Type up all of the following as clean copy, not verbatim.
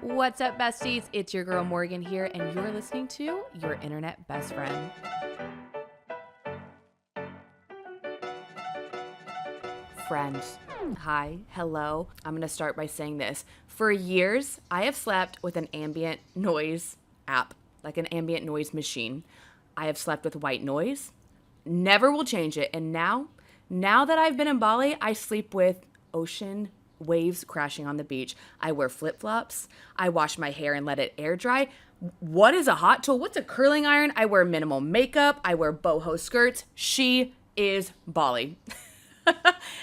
What's up, besties? It's your girl Morgan here, and you're listening to Your Internet Best Friend. Friends, hi, hello. I'm going to start by saying this. For years, I have slept with an ambient noise app, like an ambient noise machine. I have slept with white noise. Never will change it. And now that I've been in Bali, I sleep with ocean waves crashing on the beach. I wear flip-flops. I wash my hair and let it air dry. What is a hot tool? What's a curling iron? I wear minimal makeup. I wear boho skirts. She is Bali.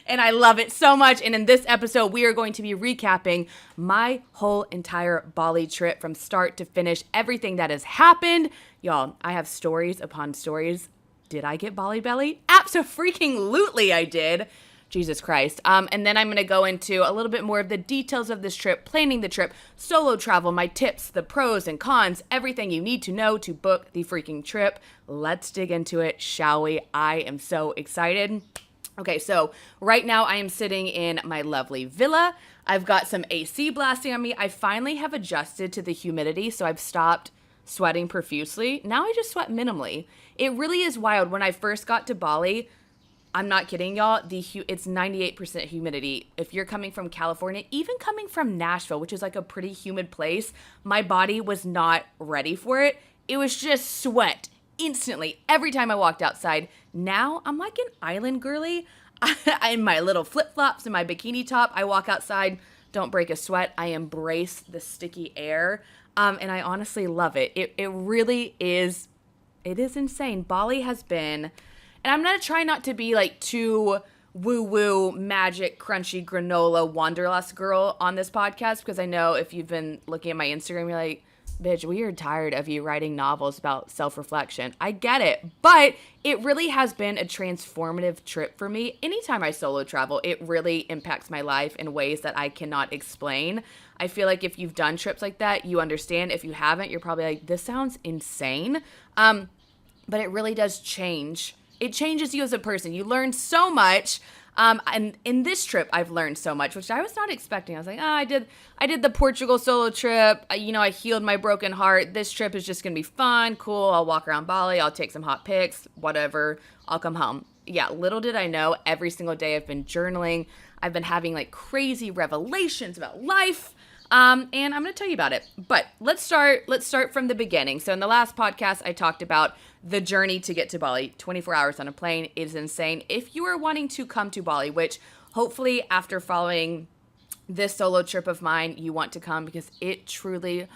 And I love it so much. And in this episode, we are going to be recapping my whole entire Bali trip from start to finish, everything that has happened. Y'all, I have stories upon stories. Did I get Bali belly? Abso-freaking-lutely I did. Jesus Christ. And then I'm going to go into a little bit more of the details of this trip, planning the trip, solo travel, my tips, the pros and cons, everything you need to know to book the freaking trip. Let's dig into it, shall we? I am so excited. Okay, so right now I am sitting in my lovely villa. I've got some AC blasting on me. I finally have adjusted to the humidity, so I've stopped sweating profusely. Now I just sweat minimally. It really is wild. When I first got to Bali, I'm not kidding, y'all. It's 98% humidity. If you're coming from California, even coming from Nashville, which is like a pretty humid place, my body was not ready for it. It was just sweat instantly every time I walked outside. Now I'm like an island girly. In my little flip-flops and my bikini top, I walk outside, don't break a sweat. I embrace the sticky air. And I honestly love it. It really is. It is insane. Bali has been. And I'm going to try not to be like too woo-woo, magic, crunchy, granola, wanderlust girl on this podcast, because I know if you've been looking at my Instagram, you're like, bitch, we are tired of you writing novels about self-reflection. I get it, but it really has been a transformative trip for me. Anytime I solo travel, it really impacts my life in ways that I cannot explain. I feel like if you've done trips like that, you understand. If you haven't, you're probably like, this sounds insane. But it really does change. It changes you as a person. You learn so much. And in this trip, I've learned so much, which I was not expecting. I was like, I did the Portugal solo trip. I healed my broken heart. This trip is just going to be fun, cool. I'll walk around Bali. I'll take some hot pics, whatever. I'll come home. Yeah, little did I know, every single day I've been journaling. I've been having like crazy revelations about life. And I'm going to tell you about it. But let's start from the beginning. So in the last podcast, I talked about the journey to get to Bali. 24 hours on a plane is insane. If you are wanting to come to Bali, which hopefully after following this solo trip of mine, you want to come, because it truly,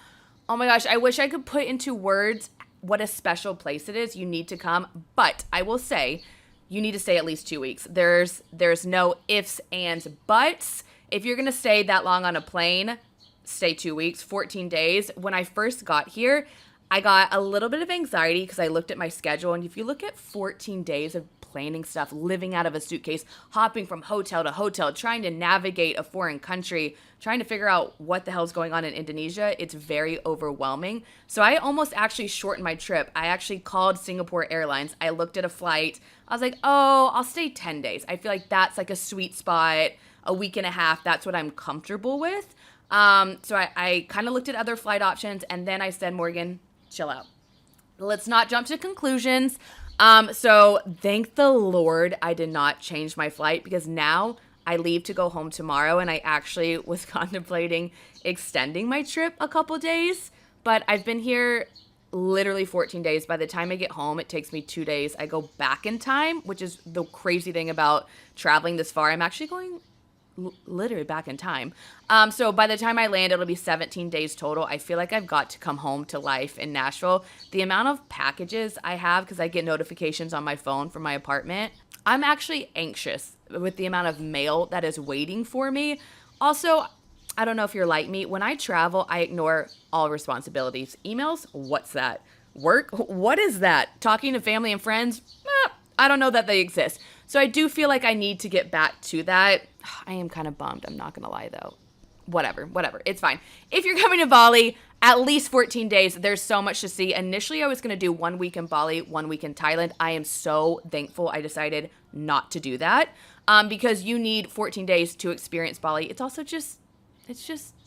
oh my gosh, I wish I could put into words what a special place it is. You need to come. But I will say, you need to stay at least 2 weeks. There's no ifs, ands, buts. If you're going to stay that long on a plane, stay 2 weeks, 14 days. When I first got here, I got a little bit of anxiety because I looked at my schedule. And if you look at 14 days of planning stuff, living out of a suitcase, hopping from hotel to hotel, trying to navigate a foreign country, trying to figure out what the hell's going on in Indonesia, it's very overwhelming. So I almost actually shortened my trip. I actually called Singapore Airlines. I looked at a flight. I was like, I'll stay 10 days. I feel like that's like a sweet spot, a week and a half. That's what I'm comfortable with. So I kind of looked at other flight options, and then I said, Morgan, chill out. Let's not jump to conclusions. So thank the Lord I did not change my flight, because now I leave to go home tomorrow, and I actually was contemplating extending my trip a couple days, but I've been here literally 14 days. By the time I get home, it takes me 2 days. I go back in time, which is the crazy thing about traveling this far. I'm actually going literally back in time. So by the time I land, it'll be 17 days total. I feel like I've got to come home to life in Nashville. The amount of packages I have, because I get notifications on my phone from my apartment, I'm actually anxious with the amount of mail that is waiting for me. Also, I don't know if you're like me. When I travel, I ignore all responsibilities. Emails? What's that? Work? What is that? Talking to family and friends? I don't know that they exist. So I do feel like I need to get back to that. I am kind of bummed. I'm not going to lie, though. Whatever. It's fine. If you're coming to Bali, at least 14 days. There's so much to see. Initially, I was going to do 1 week in Bali, 1 week in Thailand. I am so thankful I decided not to do that, because you need 14 days to experience Bali. It's also just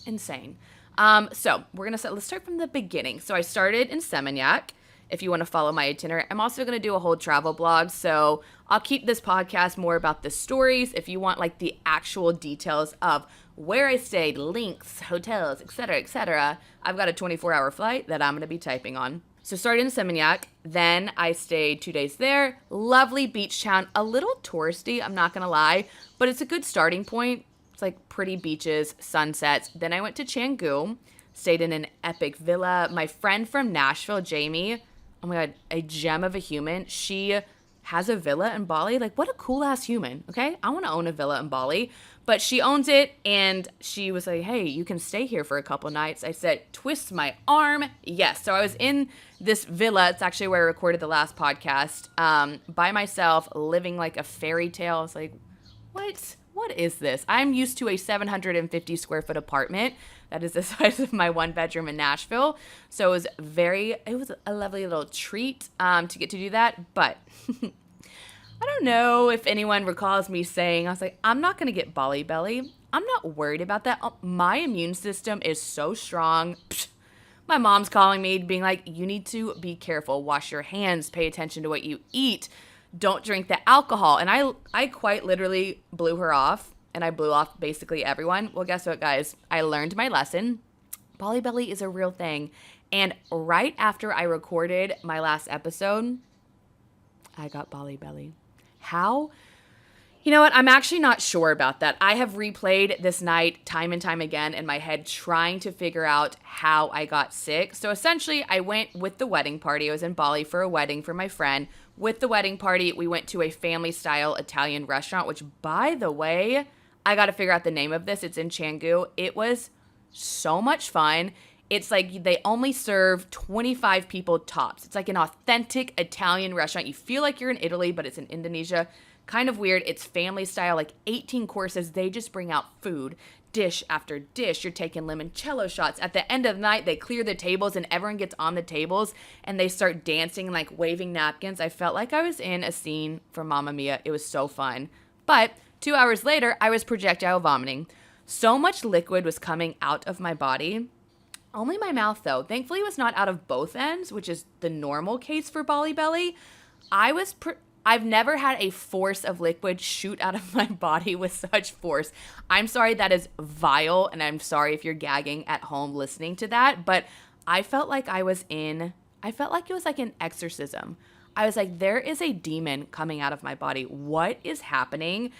insane. So let's start from the beginning. So I started in Seminyak. If you want to follow my itinerary, I'm also going to do a whole travel blog. So I'll keep this podcast more about the stories. If you want like the actual details of where I stayed, links, hotels, etc., I've got a 24-hour flight that I'm going to be typing on. So started in Seminyak, then I stayed 2 days there. Lovely beach town, a little touristy, I'm not going to lie, but it's a good starting point. It's like pretty beaches, sunsets. Then I went to Canggu, stayed in an epic villa. My friend from Nashville, Jamie, oh my God, a gem of a human. She has a villa in Bali. Like, what a cool ass human, okay? I want to own a villa in Bali. But she owns it, and she was like, hey, you can stay here for a couple nights. I said, twist my arm. Yes. So I was in this villa. It's actually where I recorded the last podcast, by myself, living like a fairy tale. I was like, what is this? I'm used to a 750 square foot apartment. That is the size of my one bedroom in Nashville. So it was a lovely little treat to get to do that. But I don't know if anyone recalls me saying, I was like, I'm not going to get Bali belly. I'm not worried about that. My immune system is so strong. Psh, my mom's calling me being like, you need to be careful. Wash your hands. Pay attention to what you eat. Don't drink the alcohol. And I quite literally blew her off. And I blew off basically everyone. Well, guess what, guys? I learned my lesson. Bali belly is a real thing. And right after I recorded my last episode, I got Bali belly. How? You know what? I'm actually not sure about that. I have replayed this night time and time again in my head trying to figure out how I got sick. So essentially, I went with the wedding party. I was in Bali for a wedding for my friend. With the wedding party, we went to a family-style Italian restaurant, which, by the way, I got to figure out the name of this. It's in Canggu. It was so much fun. It's like they only serve 25 people tops. It's like an authentic Italian restaurant. You feel like you're in Italy, but it's in Indonesia. Kind of weird. It's family style, like 18 courses. They just bring out food, dish after dish. You're taking limoncello shots. At the end of the night, they clear the tables and everyone gets on the tables and they start dancing and like waving napkins. I felt like I was in a scene from Mamma Mia. It was so fun. But 2 hours later, I was projectile vomiting. So much liquid was coming out of my body. Only my mouth, though. Thankfully, it was not out of both ends, which is the normal case for Bali belly. I've never had a force of liquid shoot out of my body with such force. I'm sorry, that is vile, and I'm sorry if you're gagging at home listening to that, but I felt like it was like an exorcism. I was like, there is a demon coming out of my body. What is happening?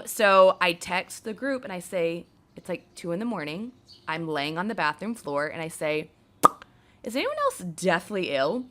So I text the group and I say, it's like 2 a.m. I'm laying on the bathroom floor and I say, is anyone else deathly ill?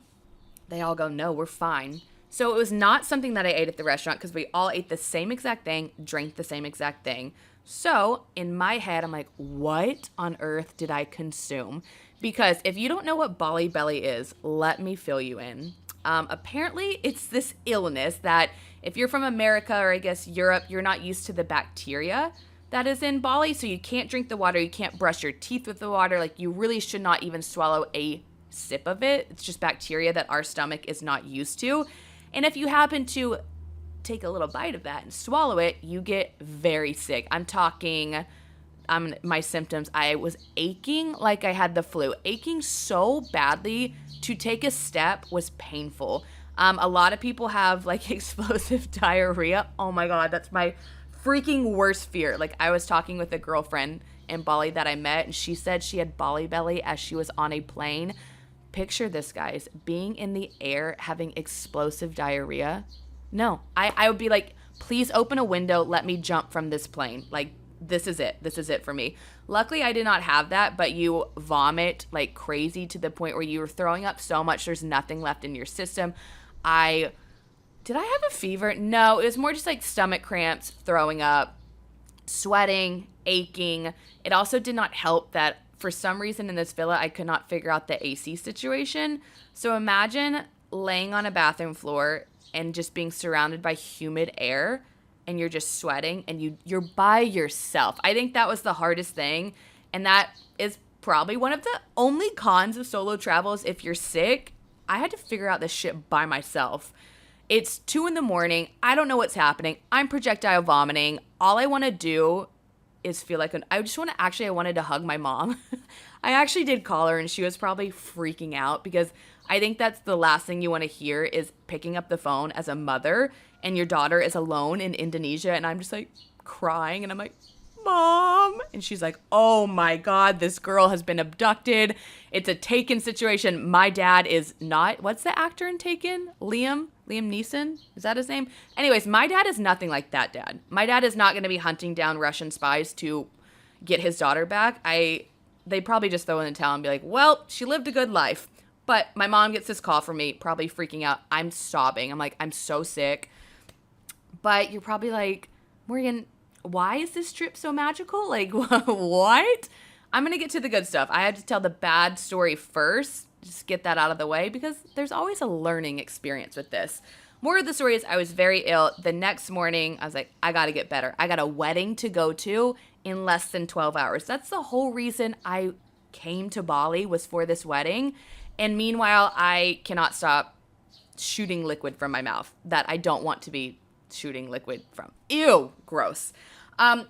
They all go, no, we're fine. So it was not something that I ate at the restaurant because we all ate the same exact thing, drank the same exact thing. So in my head, I'm like, what on earth did I consume? Because if you don't know what Bali belly is, let me fill you in. Apparently, it's this illness that if you're from America or I guess Europe, you're not used to the bacteria that is in Bali. So you can't drink the water. You can't brush your teeth with the water. Like you really should not even swallow a sip of it. It's just bacteria that our stomach is not used to. And if you happen to take a little bite of that and swallow it, you get very sick. I'm talking my symptoms. I was aching like I had the flu, aching so badly. To take a step was painful. A lot of people have like explosive diarrhea. Oh my God, that's my freaking worst fear. Like I was talking with a girlfriend in Bali that I met and she said she had Bali belly as she was on a plane. Picture this, guys, being in the air, having explosive diarrhea. No, I would be like, please open a window. Let me jump from this plane. Like, this is it. This is it for me. Luckily, I did not have that, but you vomit like crazy to the point where you were throwing up so much there's nothing left in your system. Did I have a fever? No, it was more just like stomach cramps, throwing up, sweating, aching. It also did not help that for some reason in this villa, I could not figure out the AC situation. So imagine laying on a bathroom floor and just being surrounded by humid air and you're just sweating and you're by yourself. I think that was the hardest thing. And that is probably one of the only cons of solo travels. If you're sick, I had to figure out this shit by myself. It's 2 a.m. I don't know what's happening. I'm projectile vomiting. All I want to do is feel like I just want to I wanted to hug my mom. I actually did call her and she was probably freaking out because I think that's the last thing you want to hear is picking up the phone as a mother and your daughter is alone in Indonesia and I'm just like crying and I'm like, Mom. And she's like, oh my God, this girl has been abducted. It's a Taken situation. My dad is not, what's the actor in Taken? Liam Neeson? Is that his name? Anyways, my dad is nothing like that dad. My dad is not going to be hunting down Russian spies to get his daughter back. They probably just throw in the towel and be like, well, she lived a good life. But my mom gets this call from me, probably freaking out. I'm sobbing. I'm like, I'm so sick. But you're probably like, Morgan, why is this trip so magical? Like, what? I'm going to get to the good stuff. I had to tell the bad story first, just get that out of the way, because there's always a learning experience with this. More of the story is I was very ill. The next morning, I was like, I got to get better. I got a wedding to go to in less than 12 hours. That's the whole reason I came to Bali was for this wedding. And meanwhile, I cannot stop shooting liquid from my mouth that I don't want to be shooting liquid from. Ew, gross.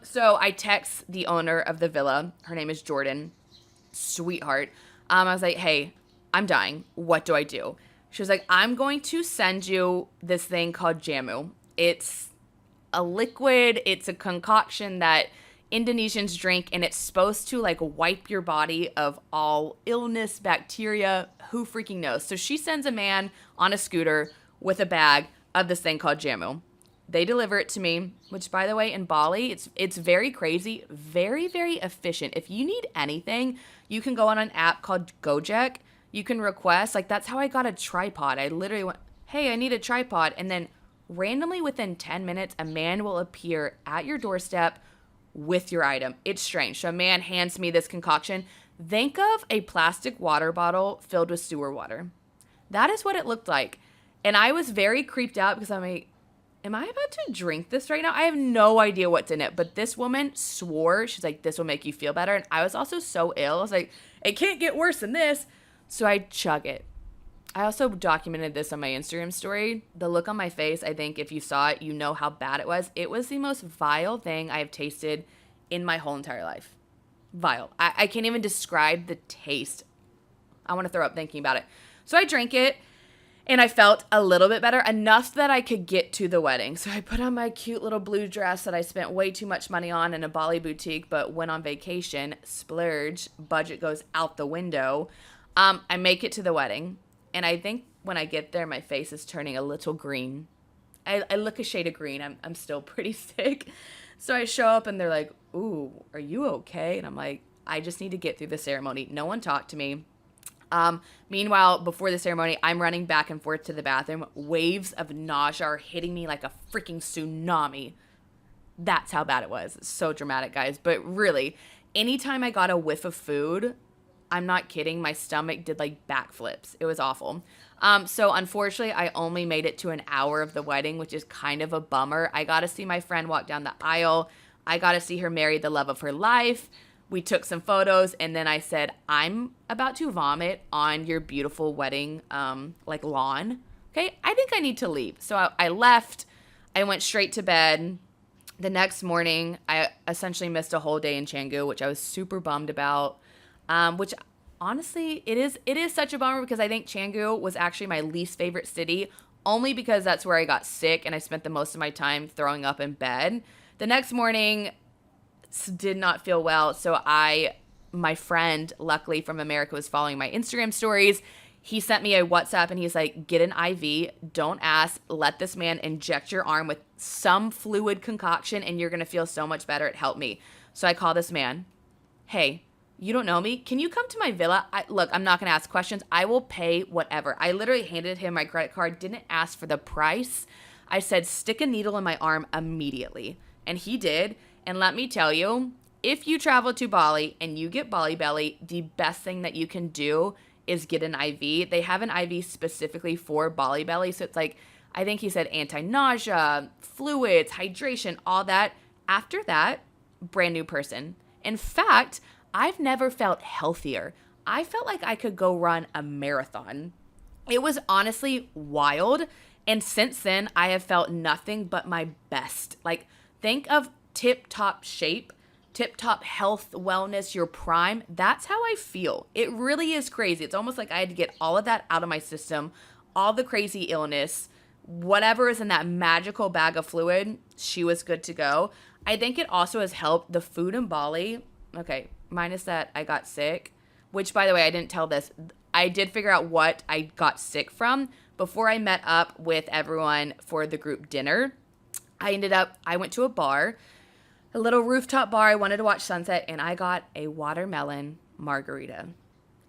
So I text the owner of the villa. Her name is Jordan. Sweetheart. I was like, hey, I'm dying. What do I do? She was like, I'm going to send you this thing called jamu. It's a liquid. It's a concoction that Indonesians drink, and it's supposed to like wipe your body of all illness, bacteria, who freaking knows. So she sends a man on a scooter with a bag of this thing called jamu. They deliver it to me, which, by the way, in Bali, it's very crazy, very, very efficient. If you need anything, you can go on an app called Gojek. You can request, like, that's how I got a tripod. I literally went, hey, I need a tripod. And then randomly within 10 minutes, a man will appear at your doorstep with your item. It's strange. So a man hands me this concoction. Think of a plastic water bottle filled with sewer water. That is what it looked like. And I was very creeped out because I'm like, am I about to drink this right now? I have no idea what's in it. But this woman swore, she's like, this will make you feel better. And I was also so ill. I was like, it can't get worse than this. So I chug it. I also documented this on my Instagram story. The look on my face, I think if you saw it, you know how bad it was. It was the most vile thing I have tasted in my whole entire life. Vile. I can't even describe the taste. I want to throw up thinking about it. So I drank it. And I felt a little bit better, enough that I could get to the wedding. So I put on my cute little blue dress that I spent way too much money on in a Bali boutique, but went on vacation, splurge, budget goes out the window. I make it to the wedding, and I think when I get there, my face is turning a little green. I look a shade of green. I'm still pretty sick. So I show up, and they're like, ooh, are you okay? And I'm like, I just need to get through the ceremony. No one talked to me. Meanwhile, before the ceremony, I'm running back and forth to the bathroom. Waves of nausea are hitting me like a freaking tsunami. That's how bad it was. It's so dramatic, guys. But really, anytime I got a whiff of food, I'm not kidding, my stomach did like backflips. It was awful. So unfortunately, I only made it to an hour of the wedding, which is kind of a bummer. I got to see my friend walk down the aisle. I got to see her marry the love of her life. We took some photos, and then I said, I'm about to vomit on your beautiful wedding, like lawn. Okay, I think I need to leave. So I left. I went straight to bed. The next morning, I essentially missed a whole day in Canggu, which I was super bummed about. Which honestly, it is such a bummer because I think Canggu was actually my least favorite city, only because that's where I got sick and I spent the most of my time throwing up in bed. The next morning, did not feel well. So my friend, luckily from America, was following my Instagram stories. He sent me a WhatsApp and he's like, get an IV. Don't ask. Let this man inject your arm with some fluid concoction and you're going to feel so much better. It helped me. So I call this man. Hey, you don't know me. Can you come to my villa? Look, I'm not going to ask questions. I will pay whatever. I literally handed him my credit card, didn't ask for the price. I said, stick a needle in my arm immediately. And he did. And let me tell you, if you travel to Bali and you get Bali belly, the best thing that you can do is get an IV. They have an IV specifically for Bali belly. So it's like, I think he said anti-nausea, fluids, hydration, all that. After that, brand new person. In fact, I've never felt healthier. I felt like I could go run a marathon. It was honestly wild. And since then, I have felt nothing but my best. Like, think of tip-top shape tip-top health, wellness, your prime. That's how I feel. It really is crazy. It's almost like I had to get all of that out of my system, all the crazy illness, whatever is in that magical bag of fluid, she was good to go. I think it also has helped the food in Bali. Okay, minus that I got sick, which, by the way, I didn't tell this. I did figure out what I got sick from before I met up with everyone for the group dinner. I went to a bar, a little rooftop bar. I wanted to watch sunset, and I got a watermelon margarita.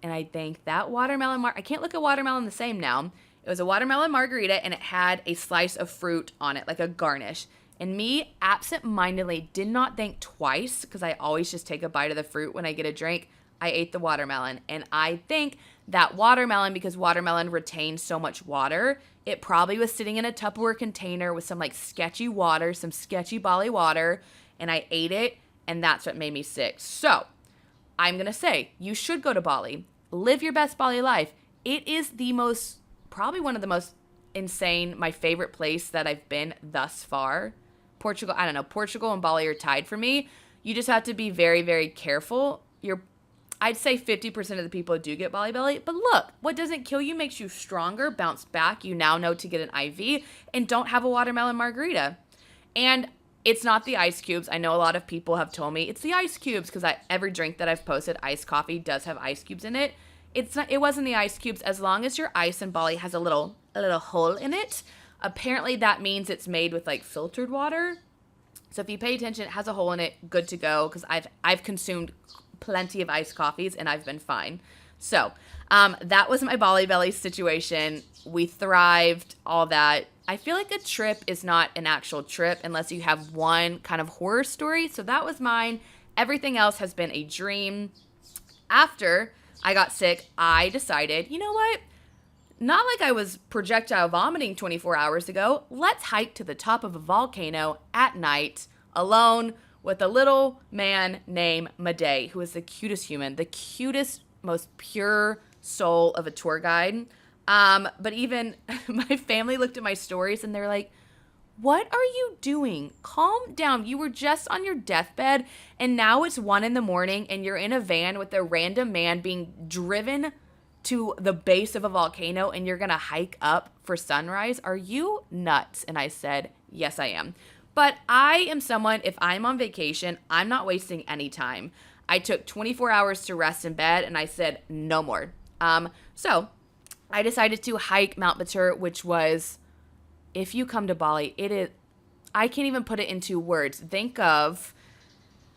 And I think that I can't look at watermelon the same now. It was a watermelon margarita, and it had a slice of fruit on it, like a garnish. And me, absent-mindedly, did not think twice, because I always just take a bite of the fruit when I get a drink. I ate the watermelon. And I think that watermelon, because watermelon retains so much water, it probably was sitting in a Tupperware container with some like sketchy water, some sketchy Bali water, and I ate it, and that's what made me sick. So I'm going to say, you should go to Bali. Live your best Bali life. It is probably one of the most insane, my favorite place that I've been thus far. Portugal and Bali are tied for me. You just have to be very, very careful. I'd say 50% of the people do get Bali belly, but look, what doesn't kill you makes you stronger, bounce back. You now know to get an IV, and don't have a watermelon margarita. And it's not the ice cubes. I know a lot of people have told me it's the ice cubes, because every drink that I've posted, iced coffee, does have ice cubes in it. It wasn't the ice cubes. As long as your ice in Bali has a little hole in it, apparently that means it's made with like filtered water. So if you pay attention, it has a hole in it, good to go, because I've consumed plenty of iced coffees and I've been fine. So that was my Bali belly situation. We thrived, all that. I feel like a trip is not an actual trip unless you have one kind of horror story. So that was mine. Everything else has been a dream. After I got sick, I decided, you know what? Not like I was projectile vomiting 24 hours ago. Let's hike to the top of a volcano at night alone with a little man named Madej, who is the cutest human, the cutest, most pure soul of a tour guide. But even my family looked at my stories and they're like, what are you doing? Calm down. You were just on your deathbed and now it's 1 a.m. and you're in a van with a random man being driven to the base of a volcano and you're going to hike up for sunrise. Are you nuts? And I said, yes, I am. But I am someone, if I'm on vacation, I'm not wasting any time. I took 24 hours to rest in bed and I said, no more. So I decided to hike Mount Batur, which was, if you come to Bali, I can't even put it into words. Think of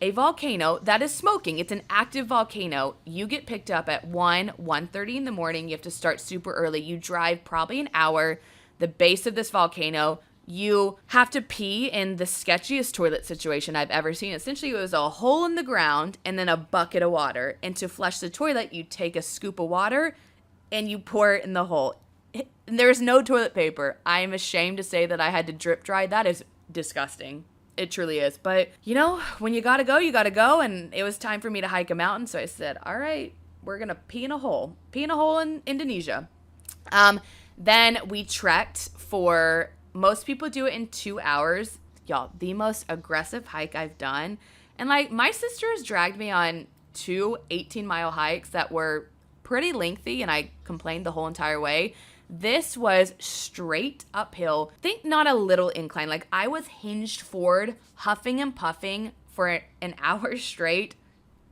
a volcano that is smoking. It's an active volcano. You get picked up at 1:30 in the morning. You have to start super early. You drive probably an hour. The base of this volcano, you have to pee in the sketchiest toilet situation I've ever seen. Essentially, it was a hole in the ground and then a bucket of water. And to flush the toilet, you take a scoop of water and you pour it in the hole. There's no toilet paper. I am ashamed to say that I had to drip dry. That is disgusting. It truly is. But, when you gotta go, you gotta go. And it was time for me to hike a mountain. So I said, all right, we're going to pee in a hole. Pee in a hole in Indonesia. Then we trekked for, most people do it in 2 hours. Y'all, the most aggressive hike I've done. And my sister has dragged me on 2 18-mile hikes that were pretty lengthy. And I complained the whole entire way. This was straight uphill. Think not a little incline. I was hinged forward, huffing and puffing for an hour straight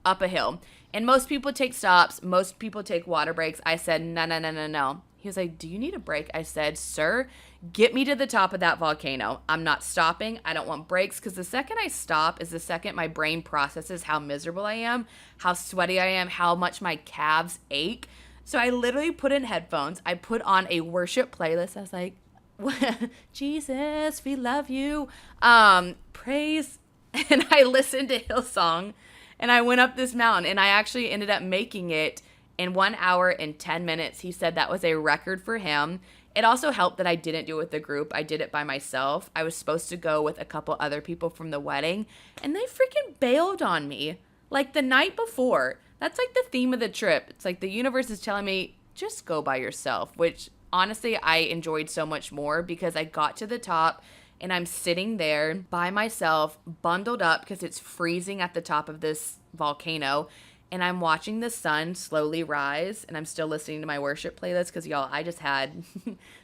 up a hill. And most people take stops. Most people take water breaks. I said, no. He was like, do you need a break? I said, sir, get me to the top of that volcano. I'm not stopping. I don't want breaks, because the second I stop is the second my brain processes how miserable I am, how sweaty I am, how much my calves ache. So I literally put in headphones. I put on a worship playlist. I was like, Jesus, we love you. Praise. And I listened to Hillsong and I went up this mountain and I actually ended up making it in 1 hour and 10 minutes. He said that was a record for him. It also helped that I didn't do it with the group. I did it by myself. I was supposed to go with a couple other people from the wedding and they freaking bailed on me the night before. That's the theme of the trip. It's the universe is telling me, just go by yourself, which honestly I enjoyed so much more because I got to the top and I'm sitting there by myself, bundled up because it's freezing at the top of this volcano, and I'm watching the sun slowly rise, and I'm still listening to my worship playlist because, y'all, I just had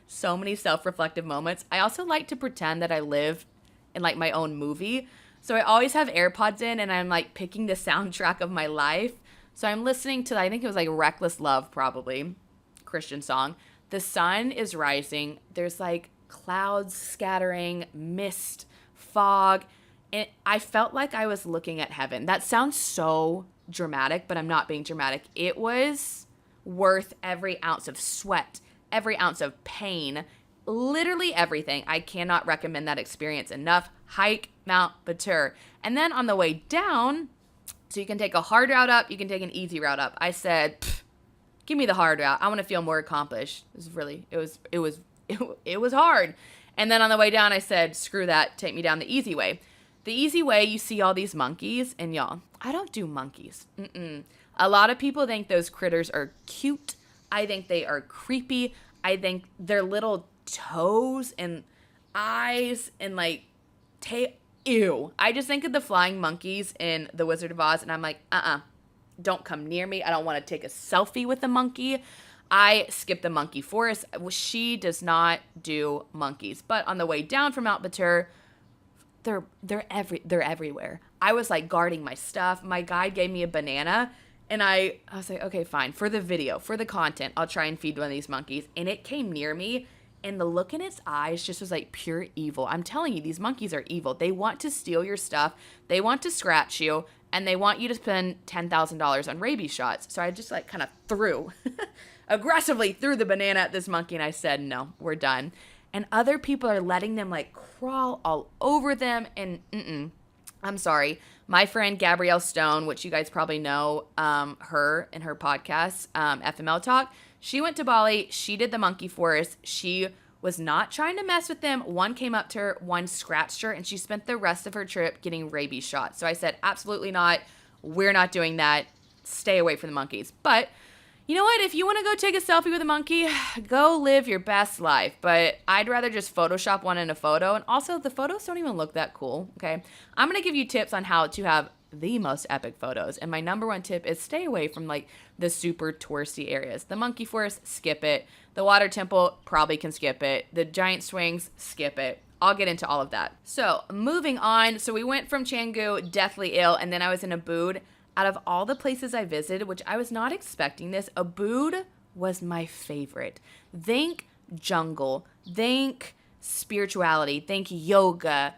so many self-reflective moments. I also like to pretend that I live in like my own movie. So I always have AirPods in, and I'm like picking the soundtrack of my life. So I'm listening to, I think it was like Reckless Love, probably, Christian song. The sun is rising. There's like clouds scattering, mist, fog. And I felt like I was looking at heaven. That sounds so dramatic, but I'm not being dramatic. It was worth every ounce of sweat, every ounce of pain, literally everything. I cannot recommend that experience enough. Hike Mount Batur. And then on the way down, so you can take a hard route up, you can take an easy route up. I said, give me the hard route. I want to feel more accomplished. It was hard. And then on the way down, I said, screw that, take me down the easy way. The easy way, you see all these monkeys, and y'all, I don't do monkeys. A lot of people think those critters are cute. I think they are creepy. I think their little toes and eyes and like tail, ew. I just think of the flying monkeys in The Wizard of Oz, and I'm like, don't come near me. I don't want to take a selfie with the monkey. I skip the monkey forest. She does not do monkeys. But on the way down from Mount Batur, they're everywhere. I was like guarding my stuff. My guide gave me a banana, and I was like, okay, fine. For the video, for the content, I'll try and feed one of these monkeys. And it came near me, and the look in its eyes just was like pure evil. I'm telling you, these monkeys are evil. They want to steal your stuff. They want to scratch you, and they want you to spend $10,000 on rabies shots. So I just like kind of aggressively threw the banana at this monkey, and I said, no, we're done. And other people are letting them like crawl all over them. And I'm sorry. My friend Gabrielle Stone, which you guys probably know, her and her podcast, FML Talk, she went to Bali. She did the monkey forest. She was not trying to mess with them. One came up to her, one scratched her, and she spent the rest of her trip getting rabies shots. So I said, absolutely not. We're not doing that. Stay away from the monkeys. But you know what? If you want to go take a selfie with a monkey, go live your best life. But I'd rather just Photoshop one in a photo. And also, the photos don't even look that cool, okay? I'm going to give you tips on how to have the most epic photos. And my number one tip is stay away from, like, the super touristy areas. The monkey forest, skip it. The water temple, probably can skip it. The giant swings, skip it. I'll get into all of that. So, moving on. So, we went from Canggu, deathly ill, and then I was in Ubud. Out of all the places I visited, which I was not expecting this, Ubud was my favorite. Think jungle, think spirituality, think yoga,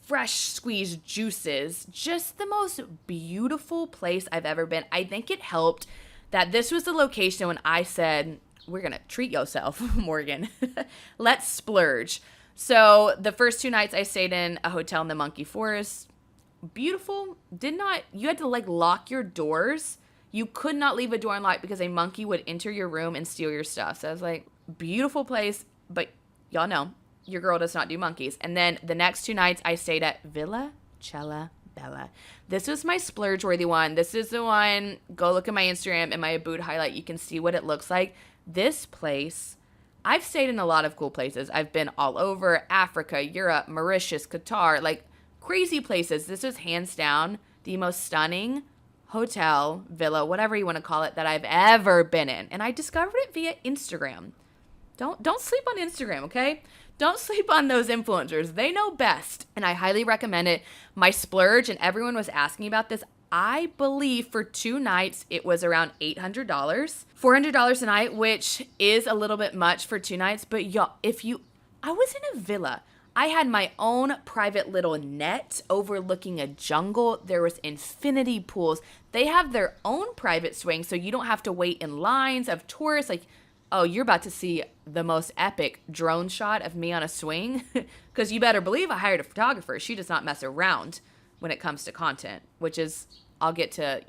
fresh squeezed juices. Just the most beautiful place I've ever been. I think it helped that this was the location when I said, we're going to treat yourself, Morgan. Let's splurge. So the first 2 nights I stayed in a hotel in the monkey forest. Beautiful. You had to like lock your doors. You could not leave a door unlocked because a monkey would enter your room and steal your stuff. So I was like, beautiful place, but y'all know your girl does not do monkeys. And then the next 2 nights I stayed at Villa Cella Bella. This was my splurge worthy one. This is the one. Go look at my Instagram and my Ubud highlight. You can see what it looks like. This place, I've stayed in a lot of cool places. I've been all over Africa, Europe, Mauritius, Qatar, like crazy places. This is hands down the most stunning hotel, villa, whatever you want to call it, that I've ever been in. And I discovered it via Instagram. Don't sleep on Instagram, okay? Don't sleep on those influencers. They know best. And I highly recommend it. My splurge, and everyone was asking about this, I believe for 2 nights it was around $800, $400 a night, which is a little bit much for 2 nights. But y'all, I was in a villa. I had my own private little net overlooking a jungle. There was infinity pools. They have their own private swing, so you don't have to wait in lines of tourists. Like, oh, you're about to see the most epic drone shot of me on a swing. Because you better believe I hired a photographer. She does not mess around when it comes to content, which is, I'll get to,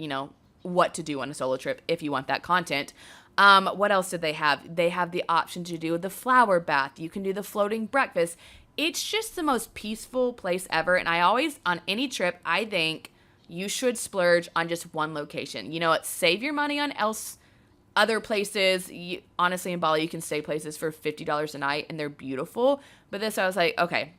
what to do on a solo trip if you want that content. What else did they have? They have the option to do the flower bath. You can do the floating breakfast. It's just the most peaceful place ever. And I always, on any trip, I think you should splurge on just one location. You know what? Save your money on other places. Honestly, in Bali, you can stay places for $50 a night, and they're beautiful. But this, I was like, okay,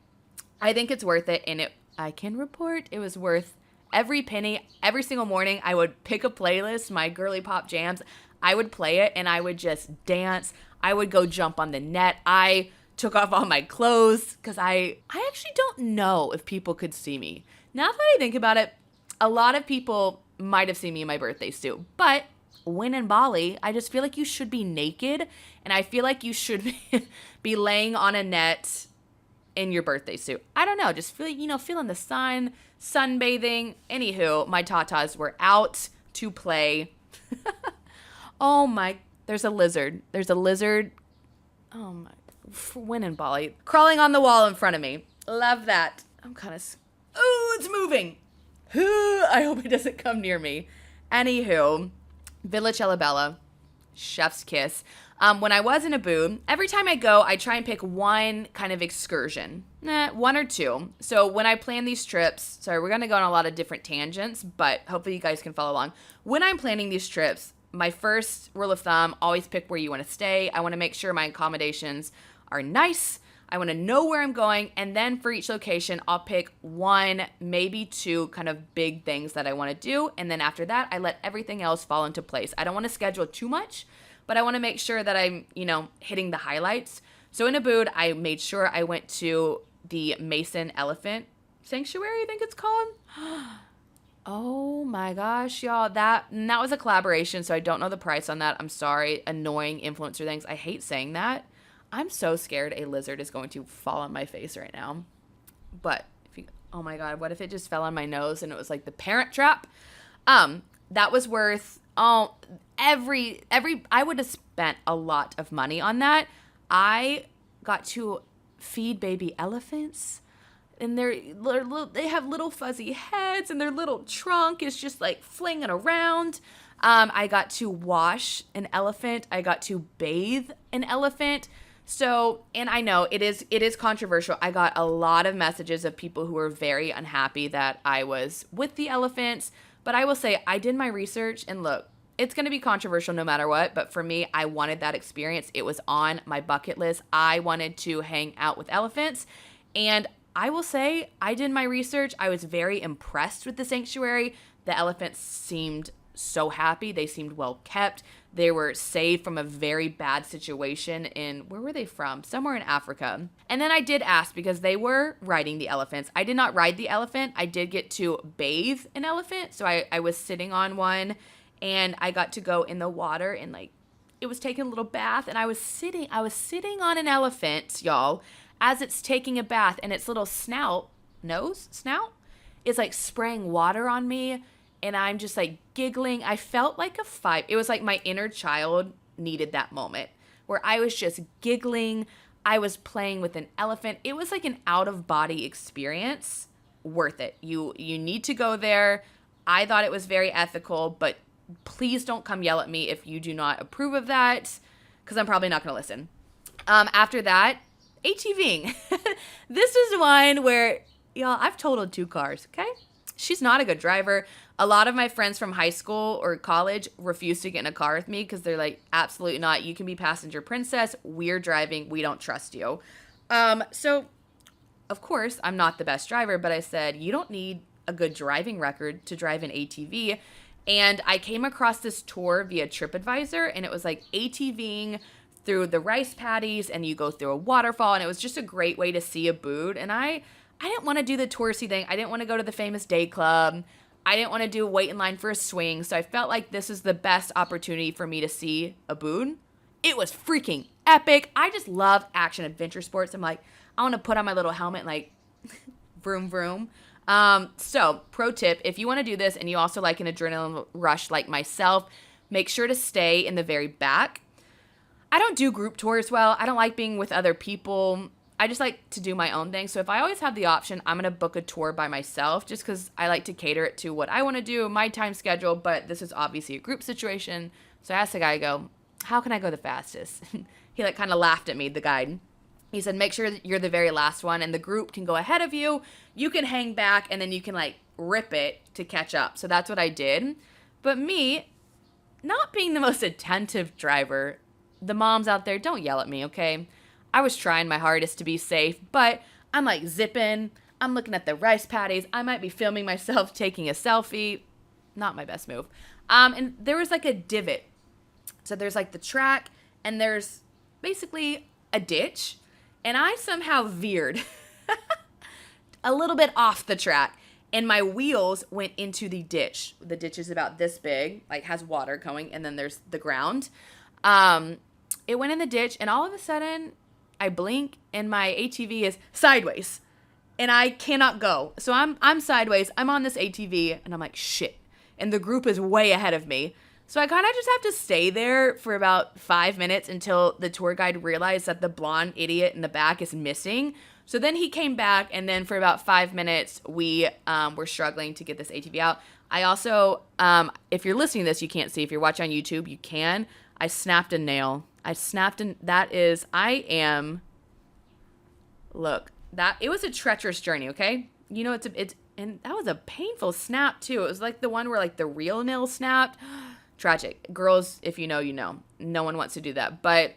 I think it's worth it, and I can report it was worth every penny. Every single morning, I would pick a playlist, my girly pop jams. I would play it, and I would just dance. I would go jump on the net. I took off all my clothes because I actually don't know if people could see me. Now that I think about it, a lot of people might have seen me in my birthday suit, but when in Bali, I just feel like you should be naked, and I feel like you should be laying on a net in your birthday suit. I don't know, just feeling the sun, sunbathing. Anywho, my tatas were out to play. Oh my, there's a lizard. Oh my, when in Bali, crawling on the wall in front of me. Love that. I'm kind of, oh, it's moving. I hope it doesn't come near me. Anywho, Villa Cellabella, chef's kiss. When I was in Ubud, every time I go, I try and pick one kind of excursion. One or two. So when I plan these trips, sorry, we're going to go on a lot of different tangents, but hopefully you guys can follow along. When I'm planning these trips, my first rule of thumb, always pick where you want to stay. I want to make sure my accommodations are nice. I want to know where I'm going. And then for each location, I'll pick one, maybe two kind of big things that I want to do. And then after that, I let everything else fall into place. I don't want to schedule too much, but I want to make sure that I'm, hitting the highlights. So in Ubud, I made sure I went to the Mason Elephant Sanctuary, I think it's called. Oh my gosh, y'all. That was a collaboration, so I don't know the price on that. I'm sorry. Annoying influencer things. I hate saying that. I'm so scared a lizard is going to fall on my face right now. But oh my God, what if it just fell on my nose and it was like the Parent Trap? That was worth I would have spent a lot of money on that. I got to feed baby elephants, and they have little fuzzy heads, and their little trunk is just like flinging around. I got to wash an elephant. I got to bathe an elephant. So, and I know it is controversial. I got a lot of messages of people who were very unhappy that I was with the elephants, but I will say I did my research, and look, it's going to be controversial no matter what, but for me, I wanted that experience. It was on my bucket list. I wanted to hang out with elephants, and I will say I did my research. I was very impressed with the sanctuary. The elephants seemed so happy. They seemed well kept. They were saved from a very bad situation where were they from? Somewhere in Africa. And then I did ask because they were riding the elephants. I did not ride the elephant. I did get to bathe an elephant. So I was sitting on one, and I got to go in the water, and it was taking a little bath, and I was sitting on an elephant, y'all, as it's taking a bath, and its little snout is spraying water on me. And I'm just giggling. I felt like a 5. It was like my inner child needed that moment where I was just giggling. I was playing with an elephant. It was like an out of body experience. Worth it. You need to go there. I thought it was very ethical, but please don't come yell at me if you do not approve of that, because I'm probably not going to listen. After that, ATVing. This is one where, y'all, I've totaled 2 cars, okay? She's not a good driver. A lot of my friends from high school or college refuse to get in a car with me because they're like, absolutely not. You can be passenger princess. We're driving. We don't trust you. So, of course, I'm not the best driver, but I said, you don't need a good driving record to drive an ATV. And I came across this tour via TripAdvisor, and it was ATVing through the rice paddies, and you go through a waterfall, and it was just a great way to see Ubud. And I didn't want to do the touristy thing. I didn't want to go to the famous day club. I didn't want to wait in line for a swing. So I felt like this was the best opportunity for me to see Ubud. It was freaking epic. I just love action adventure sports. I'm like, I want to put on my little helmet and vroom, vroom. So pro tip, if you want to do this and you also like an adrenaline rush like myself, make sure to stay in the very back. I don't do group tours well. I don't like being with other people. I just like to do my own thing. So if I always have the option, I'm going to book a tour by myself just because I like to cater it to what I want to do, my time schedule. But this is obviously a group situation. So I asked the guy, I go, how can I go the fastest? He kind of laughed at me, the guide. He said, make sure that you're the very last one and the group can go ahead of you. You can hang back and then you can rip it to catch up. So that's what I did. But me, not being the most attentive driver, the moms out there, don't yell at me, okay? I was trying my hardest to be safe, but I'm like zipping. I'm looking at the rice paddies. I might be filming myself taking a selfie. Not my best move. And there was like a divot. So there's like the track and there's basically a ditch. And I somehow veered a little bit off the track and my wheels went into the ditch. The ditch is about this big, like has water going, and then there's the ground. It went in the ditch, and all of a sudden I blink and my ATV is sideways and I cannot go. So I'm sideways. I'm on this ATV and I'm like, shit. And the group is way ahead of me. So I kind of just have to stay there for about 5 minutes until the tour guide realized that the blonde idiot in the back is missing. So then he came back, and then for about 5 minutes, we were struggling to get this ATV out. I also, if you're listening to this, you can't see. If you're watching on YouTube, you can. I snapped a nail. Look, it was a treacherous journey, okay? You know, and that was a painful snap, too. It was like the one where, like, the real nail snapped. Tragic. Girls, if you know, you know. No one wants to do that. But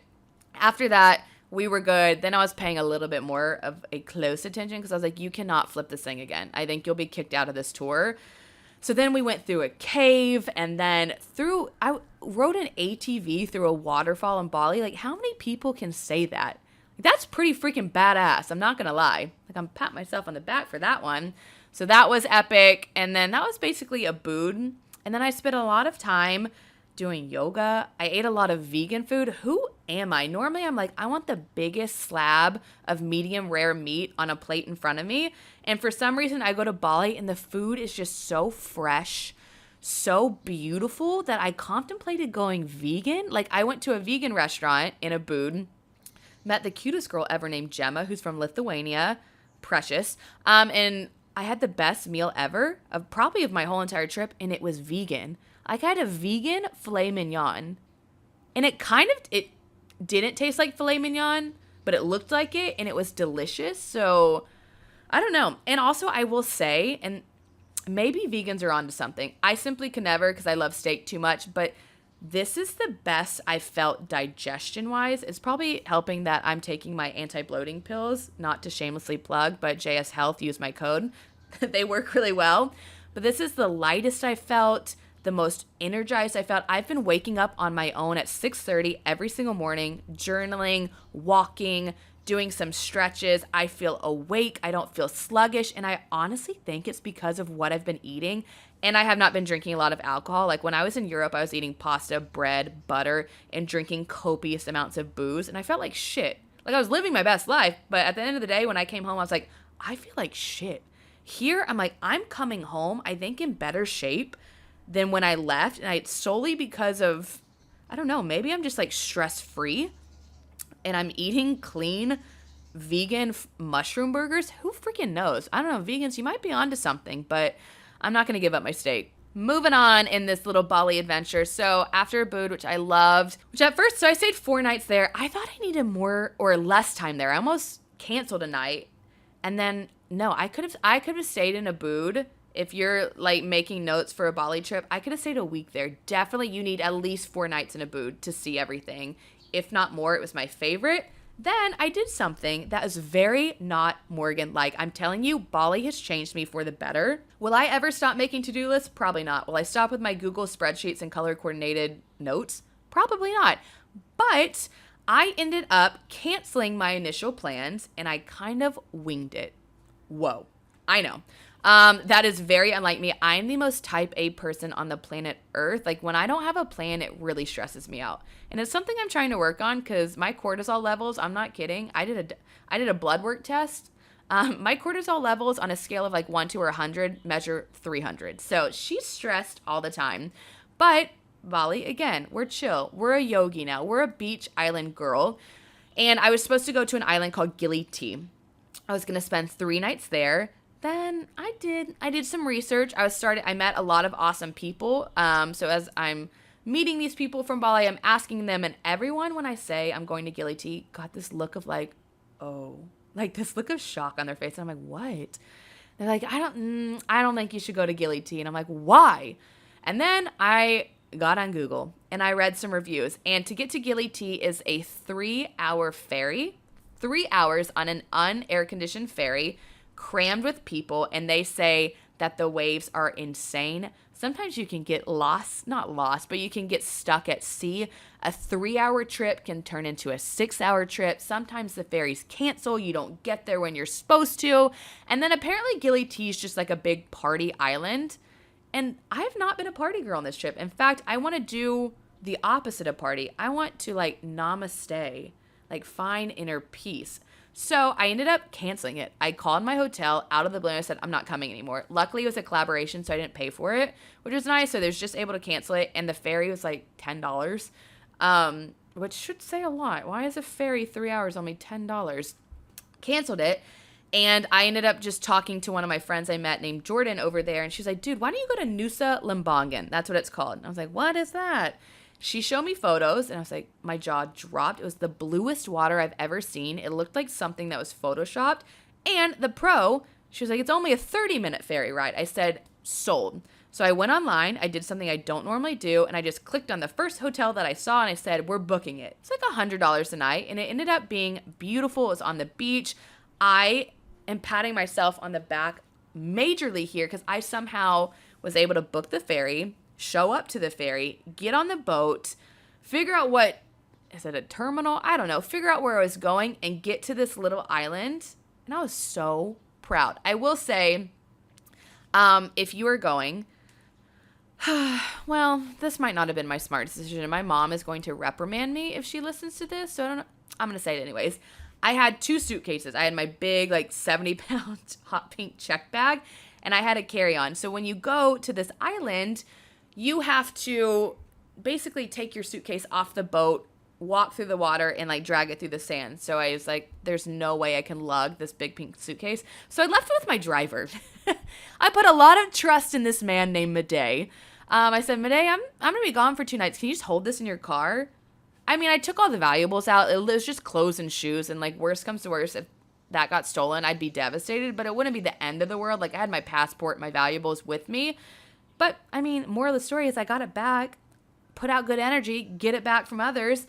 after that, we were good. Then I was paying a little bit more of a close attention because I was like, you cannot flip this thing again. I think you'll be kicked out of this tour. So then we went through a cave and then I rode an ATV through a waterfall in Bali. Like, how many people can say that? That's pretty freaking badass. I'm not going to lie. Like, I'm patting myself on the back for that one. So that was epic. And then that was basically Ubud. And then I spent a lot of time doing yoga. I ate a lot of vegan food. Who am I? Normally I'm like, I want the biggest slab of medium rare meat on a plate in front of me. And for some reason I go to Bali and the food is just so fresh, so beautiful that I contemplated going vegan. Like, I went to a vegan restaurant in Ubud, met the cutest girl ever named Gemma, who's from Lithuania. Precious. And I had the best meal ever of my whole entire trip, and it was vegan. Like, I had a vegan filet mignon, and it didn't taste like filet mignon, but it looked like it, and it was delicious. So I don't know. And also I will say, and maybe vegans are onto something. I simply can never because I love steak too much, but this is the best I felt digestion-wise. It's probably helping that I'm taking my anti-bloating pills, not to shamelessly plug, but JS Health, use my code. They work really well. But this is the lightest I felt, the most energized I felt. I've been waking up on my own at 6:30 every single morning, journaling, walking, doing some stretches. I feel awake. I don't feel sluggish. And I honestly think it's because of what I've been eating. And I have not been drinking a lot of alcohol. Like, when I was in Europe, I was eating pasta, bread, butter, and drinking copious amounts of booze. And I felt like shit. Like, I was living my best life. But at the end of the day, when I came home, I was like, I feel like shit. Here, I'm like, I'm coming home, I think, in better shape than when I left. And solely because of, I don't know, maybe I'm just like stress-free. And I'm eating clean vegan mushroom burgers. Who freaking knows? I don't know. Vegans, you might be onto something, but I'm not going to give up my steak. Moving on in this little Bali adventure. So after Ubud, which I loved, so I stayed 4 nights there. I thought I needed more or less time there. I almost canceled a night. And then, no, I could have stayed in Ubud. If you're like making notes for a Bali trip, I could have stayed a week there. Definitely you need at least 4 nights in Ubud to see everything. If not more, it was my favorite. Then I did something that is very not Morgan-like. I'm telling you, Bali has changed me for the better. Will I ever stop making to-do lists? Probably not. Will I stop with my Google spreadsheets and color-coordinated notes? Probably not. But I ended up canceling my initial plans, and I kind of winged it. Whoa. I know. That is very unlike me. I'm the most type A person on the planet Earth. Like, when I don't have a plan, it really stresses me out. And it's something I'm trying to work on because my cortisol levels, I'm not kidding. I did a blood work test. My cortisol levels on a scale of like 1 to 100 measure 300. So she's stressed all the time. But Bali, again, we're chill. We're a yogi now. We're a beach island girl. And I was supposed to go to an island called Gili T. I was going to spend 3 nights there. Then I did some research. I met a lot of awesome people. So as I'm meeting these people from Bali, I'm asking them, and everyone, when I say I'm going to Gili T, got this look of like, oh, like this look of shock on their face. And I'm like, what? They're like, I don't think you should go to Gili T. And I'm like, why? And then I got on Google and I read some reviews. And to get to Gili T is a 3-hour ferry. 3 hours on an unair-conditioned ferry crammed with people, and they say that the waves are insane. Sometimes you can get not lost, but you can get stuck at sea. A 3-hour trip can turn into a 6-hour trip. Sometimes the ferries cancel. You don't get there when you're supposed to. And then apparently Gili T is just like a big party island. And I have not been a party girl on this trip. In fact, I want to do the opposite of party. I want to like namaste, like find inner peace. So I ended up canceling it. I called my hotel out of the blue and I said, I'm not coming anymore. Luckily, it was a collaboration, so I didn't pay for it, which was nice. So they was just able to cancel it. And the ferry was like $10, which should say a lot. Why is a ferry 3 hours only $10? Canceled it. And I ended up just talking to one of my friends I met named Jordan over there. And she's like, dude, why don't you go to Nusa Lembongan? That's what it's called. And I was like, what is that? She showed me photos, and I was like, my jaw dropped. It was the bluest water I've ever seen. It looked like something that was photoshopped. And the pro, she was like, it's only a 30-minute ferry ride. I said, sold. So I went online. I did something I don't normally do, and I just clicked on the first hotel that I saw, and I said, we're booking it. It's like $100 a night, and it ended up being beautiful. It was on the beach. I am patting myself on the back majorly here because I somehow was able to book the ferry, show up to the ferry, get on the boat, figure out is it a terminal? I don't know. Figure out where I was going and get to this little island. And I was so proud. I will say, if you are going, well, this might not have been my smart decision. My mom is going to reprimand me if she listens to this. So I don't know. I'm going to say it anyways. I had 2 suitcases. I had my big, like 70-pound hot pink check bag, and I had a carry-on. So when you go to this island, you have to basically take your suitcase off the boat, walk through the water, and like drag it through the sand. So I was like, there's no way I can lug this big pink suitcase. So I left it with my driver. I put a lot of trust in this man named Madej. I said, Madej, I'm going to be gone for 2 nights. Can you just hold this in your car? I mean, I took all the valuables out. It was just clothes and shoes. And like, worst comes to worst, if that got stolen, I'd be devastated. But it wouldn't be the end of the world. Like, I had my passport, my valuables with me. But, I mean, moral of the story is I got it back, put out good energy, get it back from others.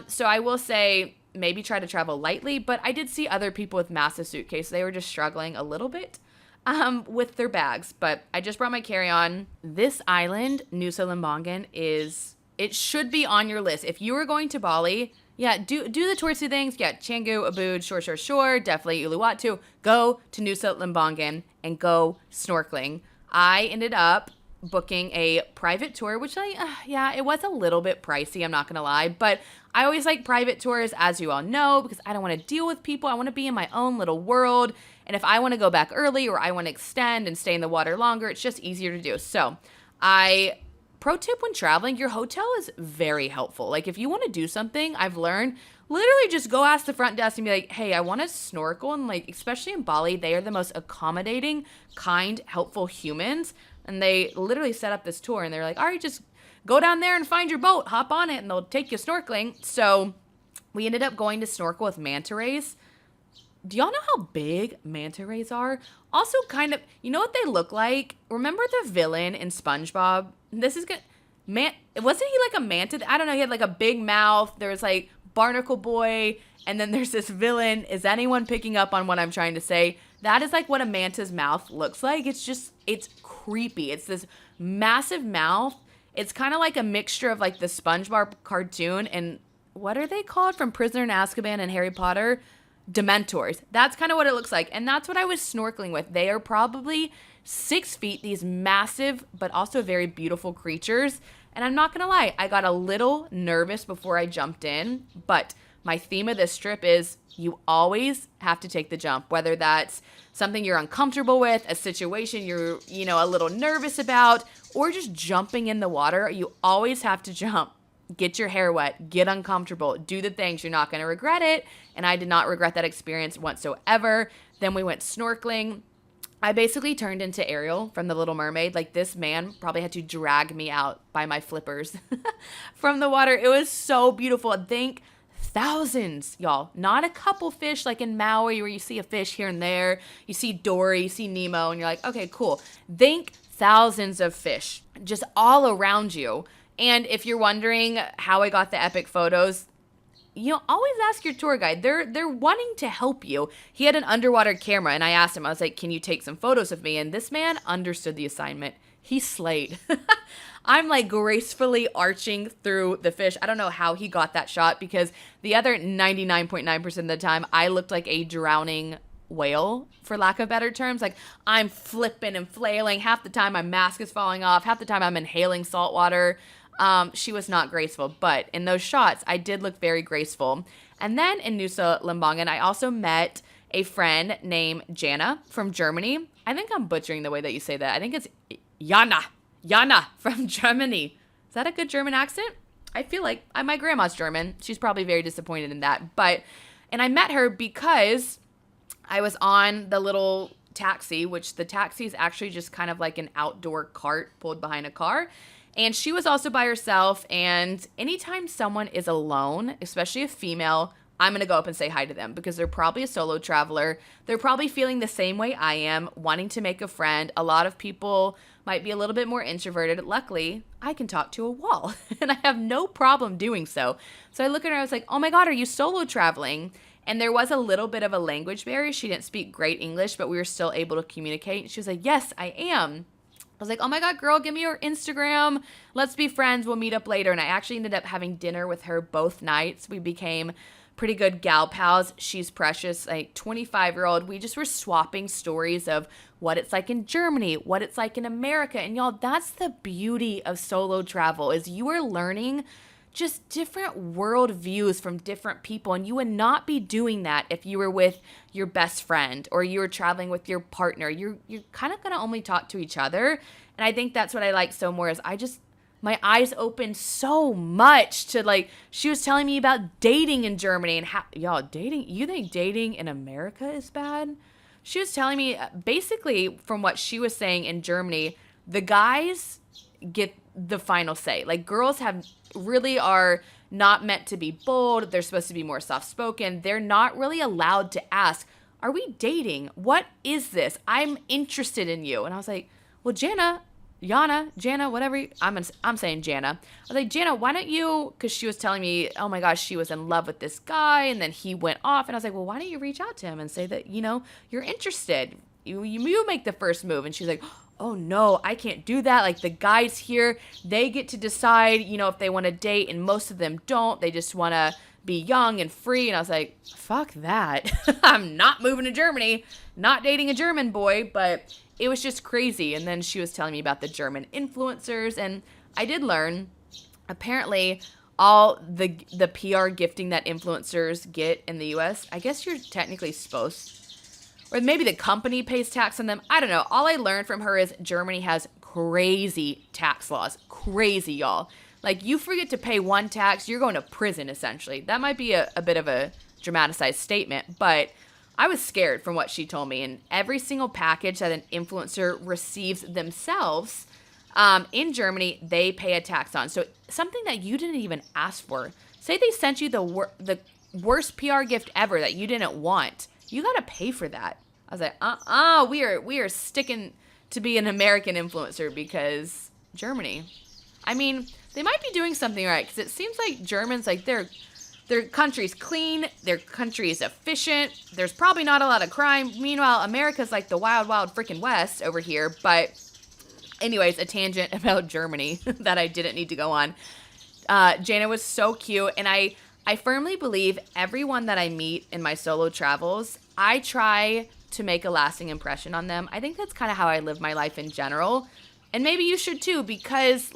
So I will say maybe try to travel lightly, but I did see other people with massive suitcases. They were just struggling a little bit with their bags. But I just brought my carry-on. This island, Nusa Lembongan, it should be on your list. If you were going to Bali, yeah, do the touristy things. Yeah, Canggu, Ubud, sure. Definitely Uluwatu. Go to Nusa Lembongan and go snorkeling. I ended up booking a private tour, which it was a little bit pricey, I'm not going to lie. But I always like private tours, as you all know, because I don't want to deal with people. I want to be in my own little world. And if I want to go back early or I want to extend and stay in the water longer, it's just easier to do. So pro tip when traveling, your hotel is very helpful. Like if you want to do something, I've learned, literally just go ask the front desk and be like, hey, I want to snorkel. And like, especially in Bali, they are the most accommodating, kind, helpful humans. And they literally set up this tour and they're like, all right, just go down there and find your boat, hop on it, and they'll take you snorkeling. So we ended up going to snorkel with manta rays. Do y'all know how big manta rays are? Also kind of, you know what they look like? Remember the villain in SpongeBob? This is good. Wasn't he like a manta? I don't know. He had like a big mouth. There was like Barnacle Boy. And then there's this villain. Is anyone picking up on what I'm trying to say? That is like what a manta's mouth looks like. It's creepy. It's this massive mouth. It's kind of like a mixture of like the SpongeBob cartoon and what are they called from Prisoner in Azkaban and Harry Potter? Dementors. That's kind of what it looks like. And that's what I was snorkeling with. They are probably 6 feet, these massive but also very beautiful creatures. And I'm not going to lie, I got a little nervous before I jumped in, but my theme of this trip is you always have to take the jump, whether that's something you're uncomfortable with, a situation you're, a little nervous about, or just jumping in the water. You always have to jump. Get your hair wet, get uncomfortable, do the things. You're not going to regret it. And I did not regret that experience whatsoever. Then we went snorkeling. I basically turned into Ariel from The Little Mermaid. Like this man probably had to drag me out by my flippers from the water. It was so beautiful. Think thousands, y'all. Not a couple fish like in Maui where you see a fish here and there. You see Dory, you see Nemo, and you're like, okay, cool. Think thousands of fish just all around you. And if you're wondering how I got the epic photos, always ask your tour guide. They're wanting to help you. He had an underwater camera, and I asked him, I was like, can you take some photos of me? And this man understood the assignment. He slayed. I'm like gracefully arching through the fish. I don't know how he got that shot, because the other 99.9% of the time, I looked like a drowning whale, for lack of better terms. Like, I'm flipping and flailing. Half the time my mask is falling off. Half the time I'm inhaling salt water. She was not graceful, but in those shots, I did look very graceful. And then in Nusa, Lembongan, I also met a friend named Jana from Germany. I think I'm butchering the way that you say that. I think it's Jana from Germany. Is that a good German accent? I feel like my grandma's German. She's probably very disappointed in that. And I met her because I was on the little taxi, which the taxi is actually just kind of like an outdoor cart pulled behind a car. And she was also by herself. And anytime someone is alone, especially a female, I'm going to go up and say hi to them, because they're probably a solo traveler. They're probably feeling the same way I am, wanting to make a friend. A lot of people might be a little bit more introverted. Luckily, I can talk to a wall, and I have no problem doing so. So I look at her, I was like, oh my God, are you solo traveling? And there was a little bit of a language barrier. She didn't speak great English, but we were still able to communicate. She was like, yes, I am. I was like, oh my God, girl, give me your Instagram. Let's be friends. We'll meet up later. And I actually ended up having dinner with her both nights. We became pretty good gal pals. She's precious, like 25-year-old. We just were swapping stories of what it's like in Germany, what it's like in America. And y'all, that's the beauty of solo travel, is you are learning just different world views from different people. And you would not be doing that if you were with your best friend or you were traveling with your partner. You're kind of going to only talk to each other. And I think that's what I like so more, is my eyes opened so much to, like, she was telling me about dating in Germany and how, y'all, dating, you think dating in America is bad? She was telling me basically from what she was saying in Germany, the guys get the final say. Like, girls really are not meant to be bold. They're supposed to be more soft-spoken. They're not really allowed to ask, are we dating? What is this? I'm interested in you. And I was like, well, Jana, whatever. I'm saying Jana. I was like, Jana, why don't you, because she was telling me, oh my gosh, she was in love with this guy and then he went off. And I was like, well, why don't you reach out to him and say that, you're interested. You make the first move. And she's like, oh no, I can't do that. Like, the guys here, they get to decide, if they want to date, and most of them don't. They just want to be young and free. And I was like, fuck that. I'm not moving to Germany, not dating a German boy. But it was just crazy. And then she was telling me about the German influencers, and I did learn, apparently, all the PR gifting that influencers get in the US, I guess you're technically supposed, or maybe the company pays tax on them. I don't know. All I learned from her is Germany has crazy tax laws. Crazy, y'all. Like, you forget to pay one tax, you're going to prison, essentially. That might be a bit of a dramatized statement, but I was scared from what she told me. And every single package that an influencer receives themselves in Germany, they pay a tax on. So something that you didn't even ask for. Say they sent you the worst PR gift ever that you didn't want. You got to pay for that. I was like, we are sticking to be an American influencer, because Germany. I mean, they might be doing something right, because it seems like Germans, like, their country's clean, their country is efficient, there's probably not a lot of crime. Meanwhile, America's like the wild, wild freaking West over here. But anyways, a tangent about Germany that I didn't need to go on. Jana was so cute, and I firmly believe everyone that I meet in my solo travels, I try to make a lasting impression on them. I think that's kind of how I live my life in general. And maybe you should too, because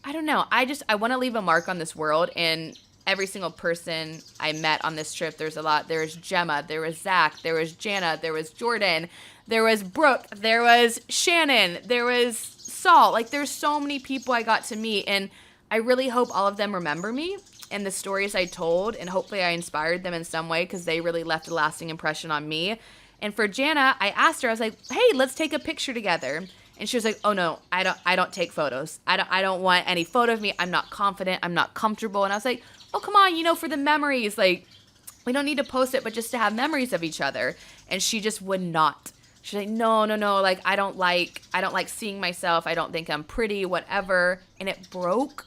I don't know. I want to leave a mark on this world, and every single person I met on this trip, there's a lot. There was Gemma, there was Zach, there was Jana, there was Jordan, there was Brooke, there was Shannon, there was Saul. Like, there's so many people I got to meet, and I really hope all of them remember me and the stories I told, and hopefully I inspired them in some way, because they really left a lasting impression on me. And for Jana, I asked her, I was like, hey, let's take a picture together. And she was like, oh no, I don't take photos. I don't want any photo of me. I'm not confident. I'm not comfortable. And I was like, oh, come on, for the memories. Like, we don't need to post it, but just to have memories of each other. And she just would not. She's like, no. Like, I don't like seeing myself. I don't think I'm pretty, whatever. And it broke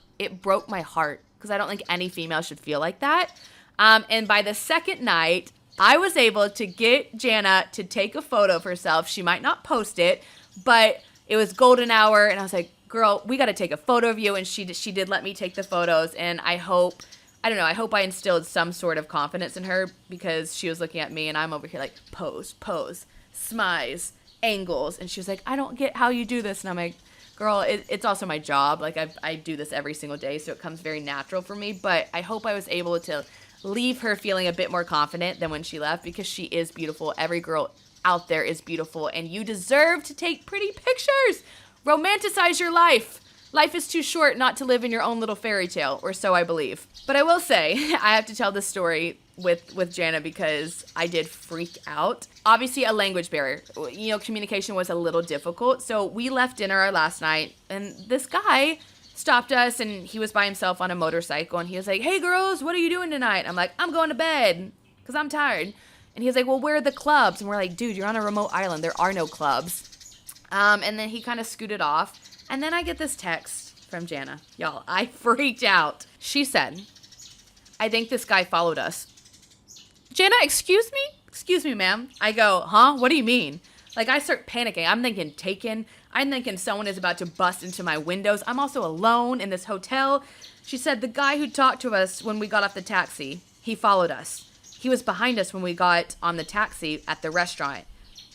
my heart, because I don't think any female should feel like that. And by the second night, I was able to get Jana to take a photo of herself. She might not post it, but it was golden hour. And I was like, girl, we got to take a photo of you. And she did let me take the photos. And I hope I instilled some sort of confidence in her, because she was looking at me and I'm over here like, pose, smize, angles. And she was like, I don't get how you do this. And I'm like, girl, it's also my job. Like I do this every single day, so it comes very natural for me. But I hope I was able to leave her feeling a bit more confident than when she left, because she is beautiful. Every girl out there is beautiful, and you deserve to take pretty pictures. Romanticize your life. Life is too short not to live in your own little fairy tale, or so I believe. But I will say, I have to tell this story with Jana because I did freak out. Obviously, a language barrier. You know, communication was a little difficult. So we left dinner our last night, and this guy stopped us, and he was by himself on a motorcycle, and he was like, hey, girls, what are you doing tonight? I'm like, I'm going to bed because I'm tired. And he was like, well, where are the clubs? And we're like, dude, you're on a remote island. There are no clubs. And then he kind of scooted off. And then I get this text from Jana. Y'all, I freaked out. She said, I think this guy followed us. Jana, excuse me? Excuse me, ma'am. I go, huh? What do you mean? Like, I start panicking. I'm thinking taken. I'm thinking someone is about to bust into my windows. I'm also alone in this hotel. She said, the guy who talked to us when we got off the taxi, he followed us. He was behind us when we got on the taxi at the restaurant.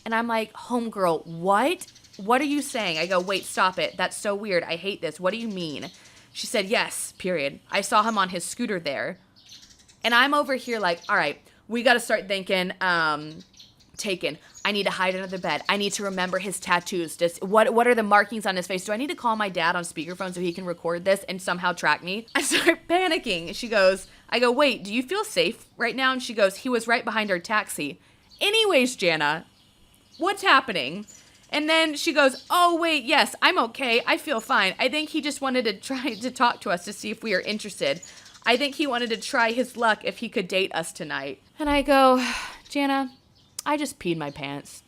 And I'm like, homegirl, what? What are you saying? I go, wait, stop it. That's so weird. I hate this. What do you mean? She said, yes, period. I saw him on his scooter there. And I'm over here like, all right, we got to start thinking, taken. I need to hide under the bed. I need to remember his tattoos. What are the markings on his face? Do I need to call my dad on speakerphone so he can record this and somehow track me? I start panicking. She goes, I go, wait, do you feel safe right now? And she goes, he was right behind our taxi. Anyways, Jana, what's happening? And then she goes, oh, wait, yes, I'm okay. I feel fine. I think he just wanted to try to talk to us to see if we are interested. I think he wanted to try his luck if he could date us tonight. And I go, Jana, I just peed my pants.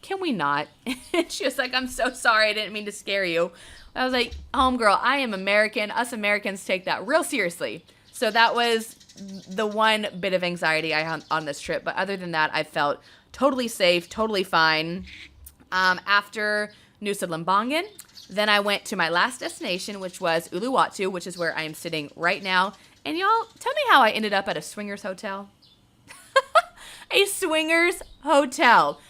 Can we not? And she was like, I'm so sorry. I didn't mean to scare you. I was like, homegirl, I am American. Us Americans take that real seriously. So that was the one bit of anxiety I had on this trip. But other than that, I felt totally safe, totally fine. After Nusa Lembongan, then I went to my last destination, which was Uluwatu, which is where I am sitting right now. And y'all, tell me how I ended up at a swingers hotel. A swingers hotel.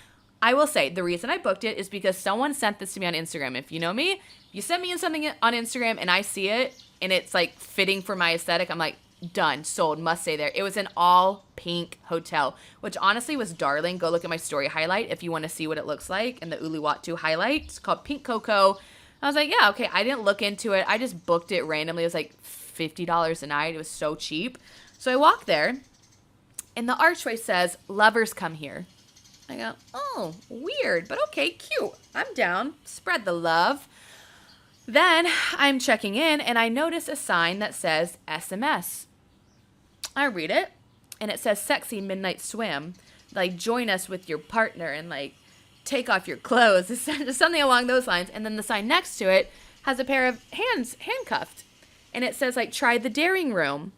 I will say, the reason I booked it is because someone sent this to me on Instagram. If you know me, you send me something on Instagram and I see it and it's like fitting for my aesthetic, I'm like, done, sold, must stay there. It was an all pink hotel, which honestly was darling. Go look at my story highlight if you want to see what it looks like in the Uluwatu highlight. It's called Pink Cocoa. I was like, yeah, okay. I didn't look into it. I just booked it randomly. It was like $50 a night. It was so cheap. So I walked there and the archway says, lovers come here. I go, oh, weird, but okay, cute. I'm down. Spread the love. Then I'm checking in and I notice a sign that says SMS. I read it and it says sexy midnight swim. Like, join us with your partner and like take off your clothes. It's something along those lines. And then the sign next to it has a pair of hands handcuffed. And it says like, try the daring room.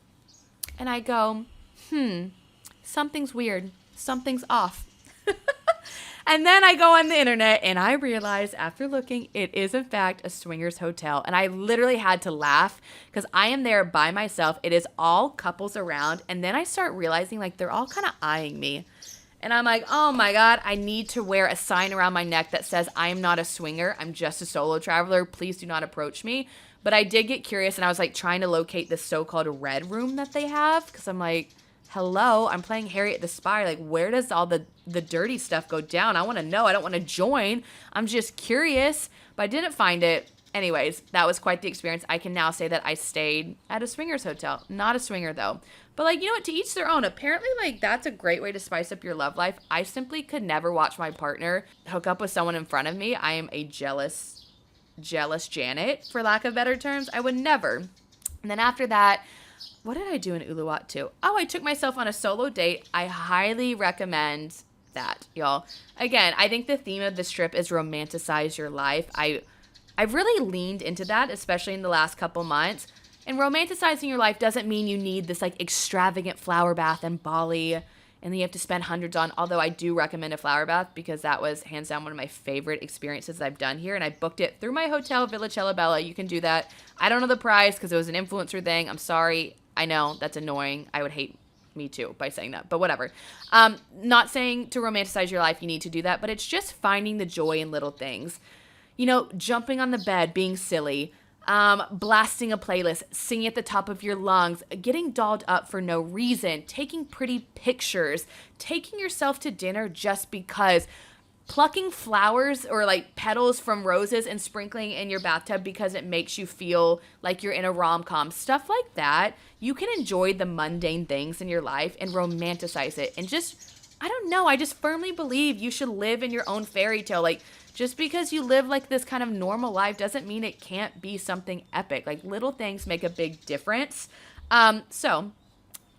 And I go, something's weird. Something's off. And then I go on the internet and I realize after looking, it is in fact a swingers hotel. And I literally had to laugh because I am there by myself. It is all couples around. And then I start realizing like they're all kind of eyeing me. And I'm like, oh my God, I need to wear a sign around my neck that says I am not a swinger. I'm just a solo traveler. Please do not approach me. But I did get curious and I was like trying to locate this so-called red room that they have. Because I'm like, hello, I'm playing Harriet the Spy. Like, where does all the dirty stuff go down? I want to know. I don't want to join. I'm just curious, but I didn't find it. Anyways, that was quite the experience. I can now say that I stayed at a swingers hotel. Not a swinger, though. But, like, you know what? To each their own. Apparently, like, that's a great way to spice up your love life. I simply could never watch my partner hook up with someone in front of me. I am a jealous Janet, for lack of better terms. I would never. And then after that, what did I do in Uluwatu? Oh, I took myself on a solo date. I highly recommend that, y'all. Again, I think the theme of this trip is romanticize your life. I've really leaned into that, especially in the last couple months. And romanticizing your life doesn't mean you need this like extravagant flower bath in Bali and then you have to spend hundreds on, although I do recommend a flower bath because that was hands down one of my favorite experiences I've done here. And I booked it through my hotel, Villa Bella. You can do that. I don't know the price because it was an influencer thing. I'm sorry. I know that's annoying. I would hate me too by saying that, but whatever. Not saying to romanticize your life, you need to do that, but it's just finding the joy in little things. You know, jumping on the bed, being silly, blasting a playlist, singing at the top of your lungs, getting dolled up for no reason, taking pretty pictures, taking yourself to dinner just because, plucking flowers or like petals from roses and sprinkling in your bathtub because it makes you feel like you're in a rom-com, stuff like that. You can enjoy the mundane things in your life and romanticize it. And just, I don't know, I just firmly believe you should live in your own fairy tale. Like, just because you live like this kind of normal life doesn't mean it can't be something epic. Like, little things make a big difference. So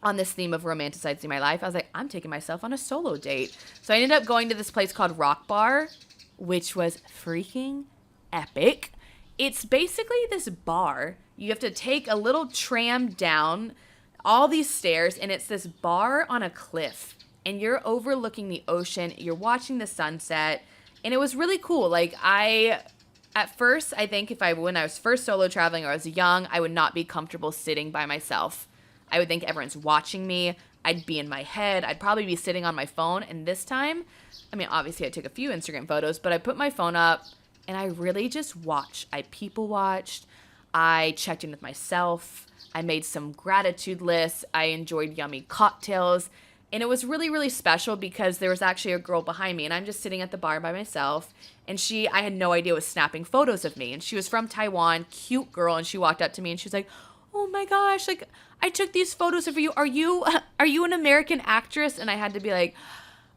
on this theme of romanticizing my life, I was like, I'm taking myself on a solo date. So I ended up going to this place called Rock Bar, which was freaking epic. It's basically this bar. You have to take a little tram down all these stairs, and it's this bar on a cliff. And you're overlooking the ocean. You're watching the sunset. And it was really cool. Like, at first, I think when I was first solo traveling or I was young, I would not be comfortable sitting by myself. I would think everyone's watching me. I'd be in my head. I'd probably be sitting on my phone. And this time, I mean, obviously I took a few Instagram photos, but I put my phone up and I really just watched. I people watched. I checked in with myself. I made some gratitude lists. I enjoyed yummy cocktails. And it was really, really special because there was actually a girl behind me and I'm just sitting at the bar by myself. And I had no idea was snapping photos of me. And she was from Taiwan, cute girl. And she walked up to me and she was like, oh my gosh, like, I took these photos of you. Are you an American actress? And I had to be like,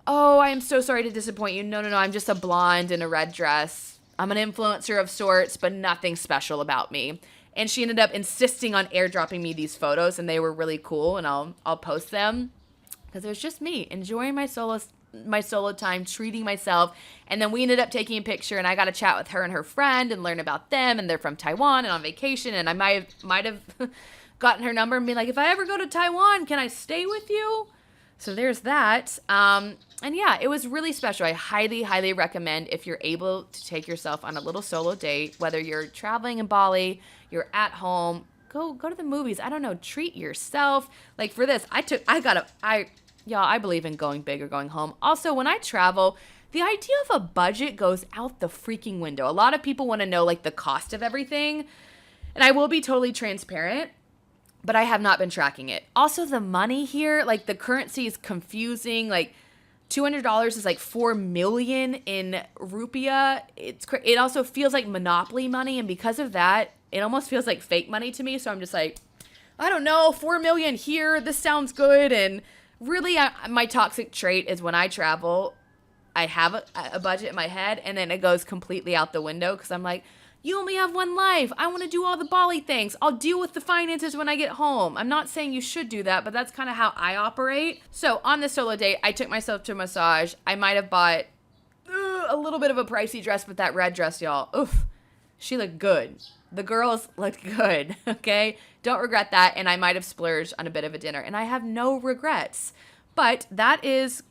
oh, I am so sorry to disappoint you. No, I'm just a blonde in a red dress. I'm an influencer of sorts, but nothing special about me. And she ended up insisting on airdropping me these photos, and they were really cool, and I'll post them because it was just me enjoying my solo time, treating myself. And then we ended up taking a picture, and I got to chat with her and her friend and learn about them, and they're from Taiwan and on vacation, and I might have gotten her number and be like, if I ever go to Taiwan, can I stay with you? So there's that. And yeah, it was really special. I highly, highly recommend if you're able to take yourself on a little solo date, whether you're traveling in Bali, you're at home, go to the movies. I don't know, treat yourself. Like for this, I believe in going big or going home. Also, when I travel, the idea of a budget goes out the freaking window. A lot of people want to know like the cost of everything. And I will be totally transparent, but I have not been tracking it. Also, the money here, like the currency is confusing. Like $200 is like 4 million in rupiah. It also feels like monopoly money. And because of that, it almost feels like fake money to me. So I'm just like, I don't know, 4 million here. This sounds good. And really, my toxic trait is when I travel, I have a budget in my head and then it goes completely out the window because I'm like, you only have one life. I want to do all the Bali things. I'll deal with the finances when I get home. I'm not saying you should do that, but that's kind of how I operate. So on this solo date, I took myself to a massage. I might have bought a little bit of a pricey dress, but that red dress, y'all, oof, she looked good. The girls looked good, okay? Don't regret that. And I might have splurged on a bit of a dinner. And I have no regrets. But that is,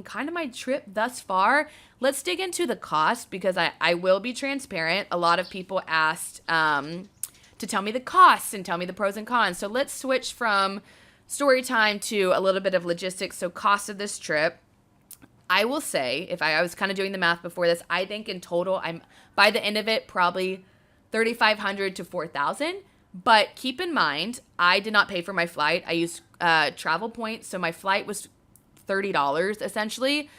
kind of my trip thus far. Let's dig into the cost because I will be transparent. A lot of people asked to tell me the costs and tell me the pros and cons. So let's switch from story time to a little bit of logistics. So cost of this trip. I will say, if I was kind of doing the math before this, I think in total, I'm by the end of it, probably $3,500 to $4,000. But keep in mind, I did not pay for my flight. I used travel points. So my flight was $30 essentially.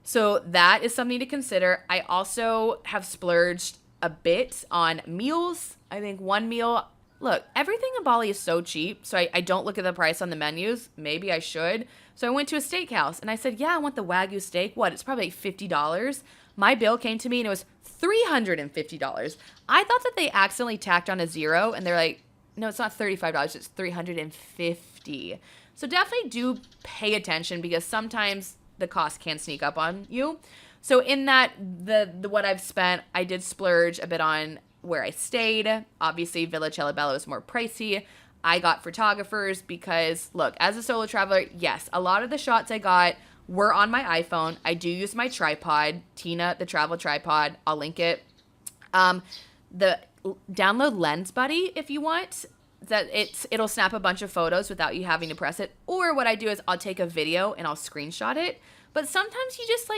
So that is something to consider. I also have splurged a bit on meals. I think one meal, look, everything in Bali is so cheap. So I don't look at the price on the menus. Maybe I should. So I went to a steakhouse and I said, yeah, I want the Wagyu steak. What? It's probably like $50. My bill came to me and it was $350. I thought that they accidentally tacked on a zero and they're like, no, it's not $35. It's $350. So definitely do pay attention because sometimes the cost can sneak up on you. So in that, the what I've spent, I did splurge a bit on where I stayed. Obviously, Villa Celebello is more pricey. I got photographers because, look, as a solo traveler, yes, a lot of the shots I got were on my iPhone. I do use my tripod, Tina, the travel tripod. I'll link it. The download Lens Buddy if you want. It'll snap a bunch of photos without you having to press it. Or what I do is I'll take a video and I'll screenshot it. But sometimes you just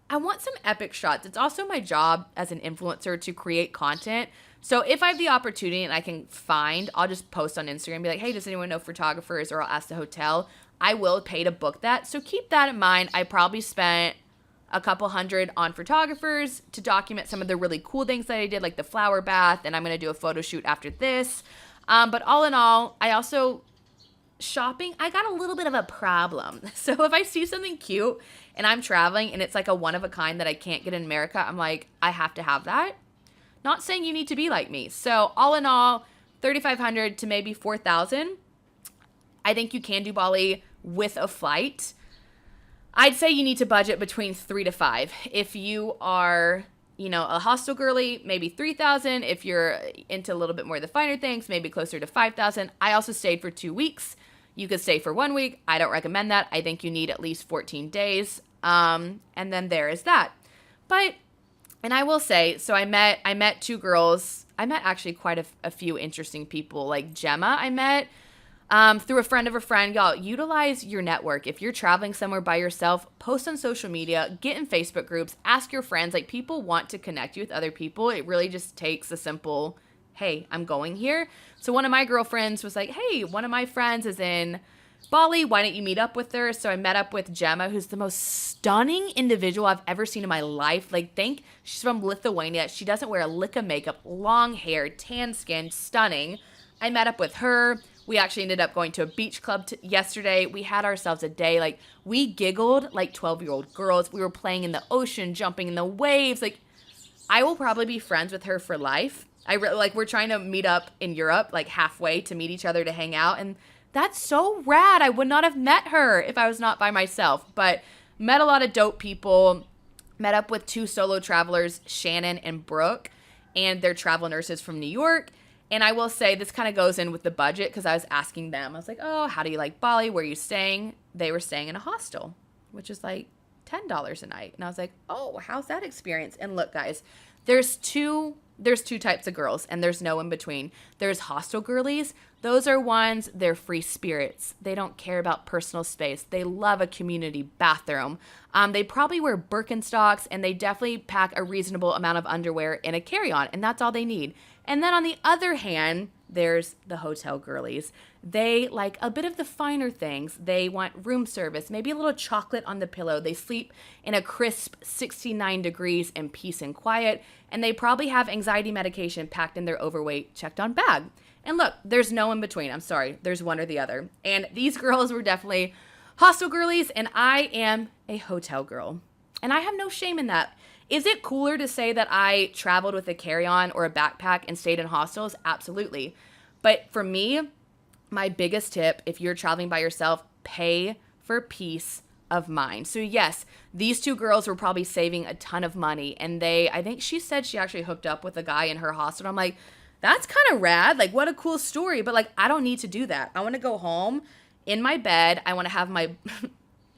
I want some epic shots. It's also my job as an influencer to create content. So if I have the opportunity and I can find, I'll just post on Instagram and be like, hey, does anyone know photographers? Or I'll ask the hotel. I will pay to book that. So keep that in mind. I probably spent a couple $100 on photographers to document some of the really cool things that I did, like the flower bath. And I'm going to do a photo shoot after this. But all in all, I also, shopping, I got a little bit of a problem. So if I see something cute and I'm traveling and it's like a one of a kind that I can't get in America, I'm like, I have to have that. Not saying you need to be like me. So all in all, $3,500 to maybe $4,000. I think you can do Bali with a flight. I'd say you need to budget between 3 to 5. If you are, a hostel girly, maybe 3,000. If you're into a little bit more of the finer things, maybe closer to 5,000. I also stayed for 2 weeks. You could stay for 1 week. I don't recommend that. I think you need at least 14 days. And then there is that. And I will say, so I met 2 girls. I met actually quite a few interesting people. Like Gemma, I met through a friend of a friend. Y'all, utilize your network. If you're traveling somewhere by yourself, post on social media, get in Facebook groups, ask your friends. Like, people want to connect you with other people. It really just takes a simple, hey, I'm going here. So one of my girlfriends was like, hey, one of my friends is in Bali. Why don't you meet up with her? So I met up with Gemma, who's the most stunning individual I've ever seen in my life. She's from Lithuania. She doesn't wear a lick of makeup, long hair, tan skin, stunning. I met up with her. We actually ended up going to a beach club yesterday. We had ourselves a day. We giggled like 12-year-old girls. We were playing in the ocean, jumping in the waves. I will probably be friends with her for life. We're trying to meet up in Europe, halfway to meet each other to hang out. And that's so rad. I would not have met her if I was not by myself. But met a lot of dope people. Met up with 2 solo travelers, Shannon and Brooke, and they're travel nurses from New York. And I will say this kind of goes in with the budget because I was asking them. I was like, oh, how do you like Bali? Where are you staying? They were staying in a hostel, which is $10 a night. And I was like, oh, how's that experience? And look, guys, there's two types of girls and there's no in between. There's hostel girlies. Those are ones, they're free spirits. They don't care about personal space. They love a community bathroom. They probably wear Birkenstocks and they definitely pack a reasonable amount of underwear in a carry-on, and that's all they need. And then on the other hand, there's the hotel girlies. They like a bit of the finer things. They want room service, maybe a little chocolate on the pillow. They sleep in a crisp 69 degrees in peace and quiet. And they probably have anxiety medication packed in their overweight, checked on bag. And look, there's no in between. I'm sorry. There's one or the other. And these girls were definitely hostel girlies, and I am a hotel girl. And I have no shame in that. Is it cooler to say that I traveled with a carry-on or a backpack and stayed in hostels? Absolutely. But for me, my biggest tip, if you're traveling by yourself, pay for peace of mind. So yes, these 2 girls were probably saving a ton of money. And I think she said she actually hooked up with a guy in her hostel. I'm like, that's kind of rad. What a cool story. But I don't need to do that. I want to go home in my bed. I want to have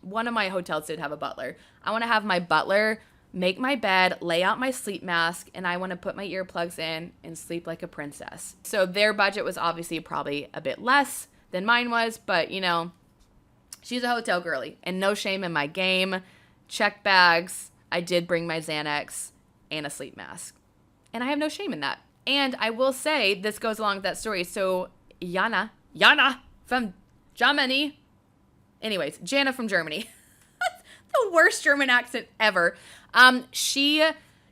one of my hotels did have a butler. I want to have my butler make my bed, lay out my sleep mask, and I want to put my earplugs in and sleep like a princess. So their budget was obviously probably a bit less than mine was, but she's a hotel girly and no shame in my game. Check bags. I did bring my Xanax and a sleep mask, and I have no shame in that. And I will say this goes along with that story. So Jana from Germany. Anyways, Jana from Germany. The worst German accent ever. She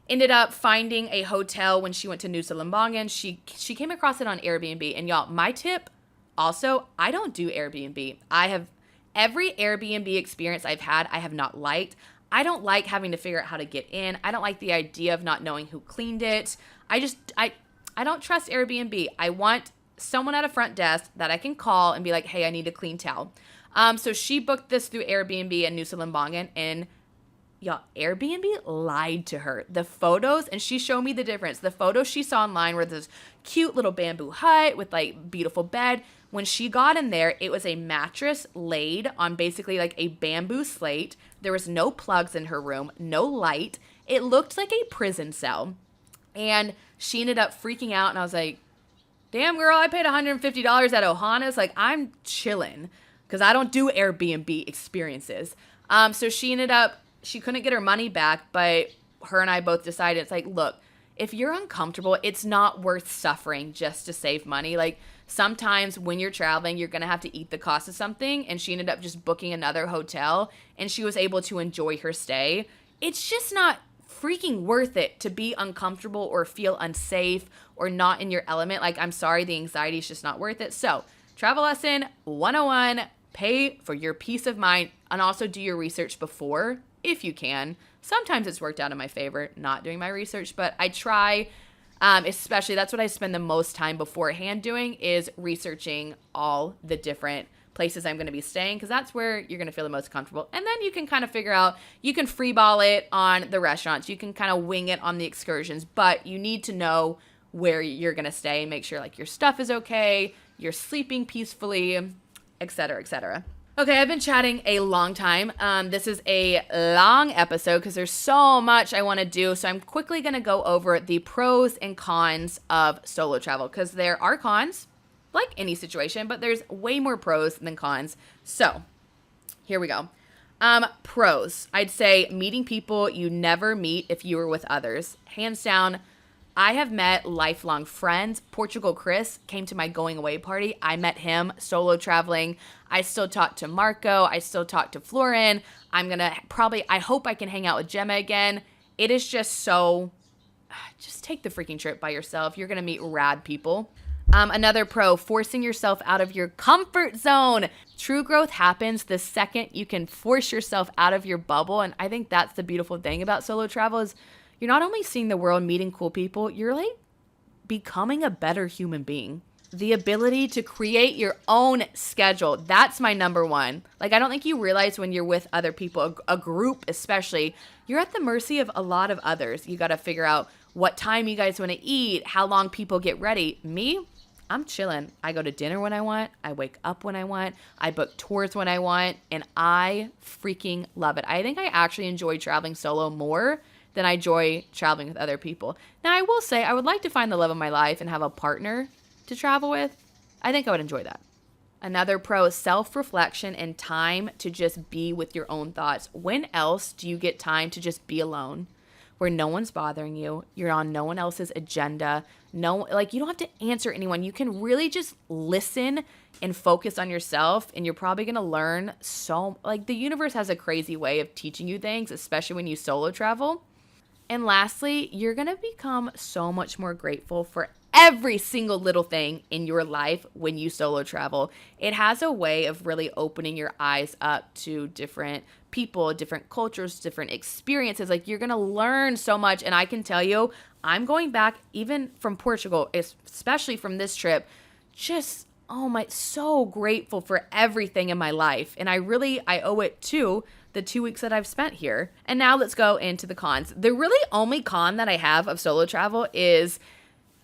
ended up finding a hotel when she went to Nusa Lembongan. She came across it on Airbnb. And y'all, my tip also, I don't do Airbnb. I have every Airbnb experience I've had, I have not liked. I don't like having to figure out how to get in. I don't like the idea of not knowing who cleaned it. I don't trust Airbnb. I want someone at a front desk that I can call and be like, hey, I need a clean towel. So she booked this through Airbnb and Nusa Lembongan, and Y'all, Airbnb lied to her. The photos, and she showed me the difference. The photos she saw online were this cute little bamboo hut with like beautiful bed. When she got in there, it was a mattress laid on basically like a bamboo slate. There was no plugs in her room, no light. It looked like a prison cell. And she ended up freaking out, and I was like, damn, girl, I paid $150 at Ohana's. Like, I'm chilling because I don't do Airbnb experiences. So she couldn't get her money back, but her and I both decided, it's like, look, if you're uncomfortable, it's not worth suffering just to save money. Like, sometimes when you're traveling, you're going to have to eat the cost of something. And she ended up just booking another hotel, and she was able to enjoy her stay. It's just not freaking worth it to be uncomfortable or feel unsafe or not in your element. Like, I'm sorry, the anxiety is just not worth it. So, travel lesson 101, pay for your peace of mind, and also do your research before, if you can. Sometimes it's worked out in my favor, not doing my research, but I try, especially that's what I spend the most time beforehand doing, is researching all the different places I'm going to be staying, because that's where you're going to feel the most comfortable. And then you can kind of figure out, you can freeball it on the restaurants, you can kind of wing it on the excursions, but you need to know where you're going to stay and make sure like your stuff is okay, you're sleeping peacefully, etc., etc. Okay, I've been chatting a long time. This is a long episode because there's so much I want to do. So I'm quickly going to go over the pros and cons of solo travel, because there are cons, like any situation, but there's way more pros than cons. So here we go. Pros, I'd say meeting people you never meet if you were with others. Hands down, I have met lifelong friends. Portugal Chris came to my going away party. I met him solo traveling. I still talk to Marco. I still talk to Florin. I hope I can hang out with Gemma again. It is just take the freaking trip by yourself. You're going to meet rad people. Another pro, forcing yourself out of your comfort zone. True growth happens the second you can force yourself out of your bubble. And I think that's the beautiful thing about solo travel is you're not only seeing the world, meeting cool people, you're like becoming a better human being. The ability to create your own schedule. That's my number one. Like, I don't think you realize when you're with other people, a group especially, you're at the mercy of a lot of others. You got to figure out what time you guys want to eat, how long people get ready. Me, I'm chilling. I go to dinner when I want. I wake up when I want. I book tours when I want. And I freaking love it. I think I actually enjoy traveling solo more than I enjoy traveling with other people. Now, I will say I would like to find the love of my life and have a partner to travel with. I think I would enjoy that. Another pro, self-reflection and time to just be with your own thoughts. When else do you get time to just be alone, where no one's bothering you, you're on no one else's agenda, you don't have to answer anyone. You can really just listen and focus on yourself, and you're probably going to learn the universe has a crazy way of teaching you things, especially when you solo travel. And lastly, you're going to become so much more grateful for every single little thing in your life when you solo travel. It has a way of really opening your eyes up to different people, different cultures, different experiences. Like, you're going to learn so much. And I can tell you, I'm going back even from Portugal, especially from this trip, just, so grateful for everything in my life. And I owe it to the 2 weeks that I've spent here. And now let's go into the cons. The really only con that I have of solo travel is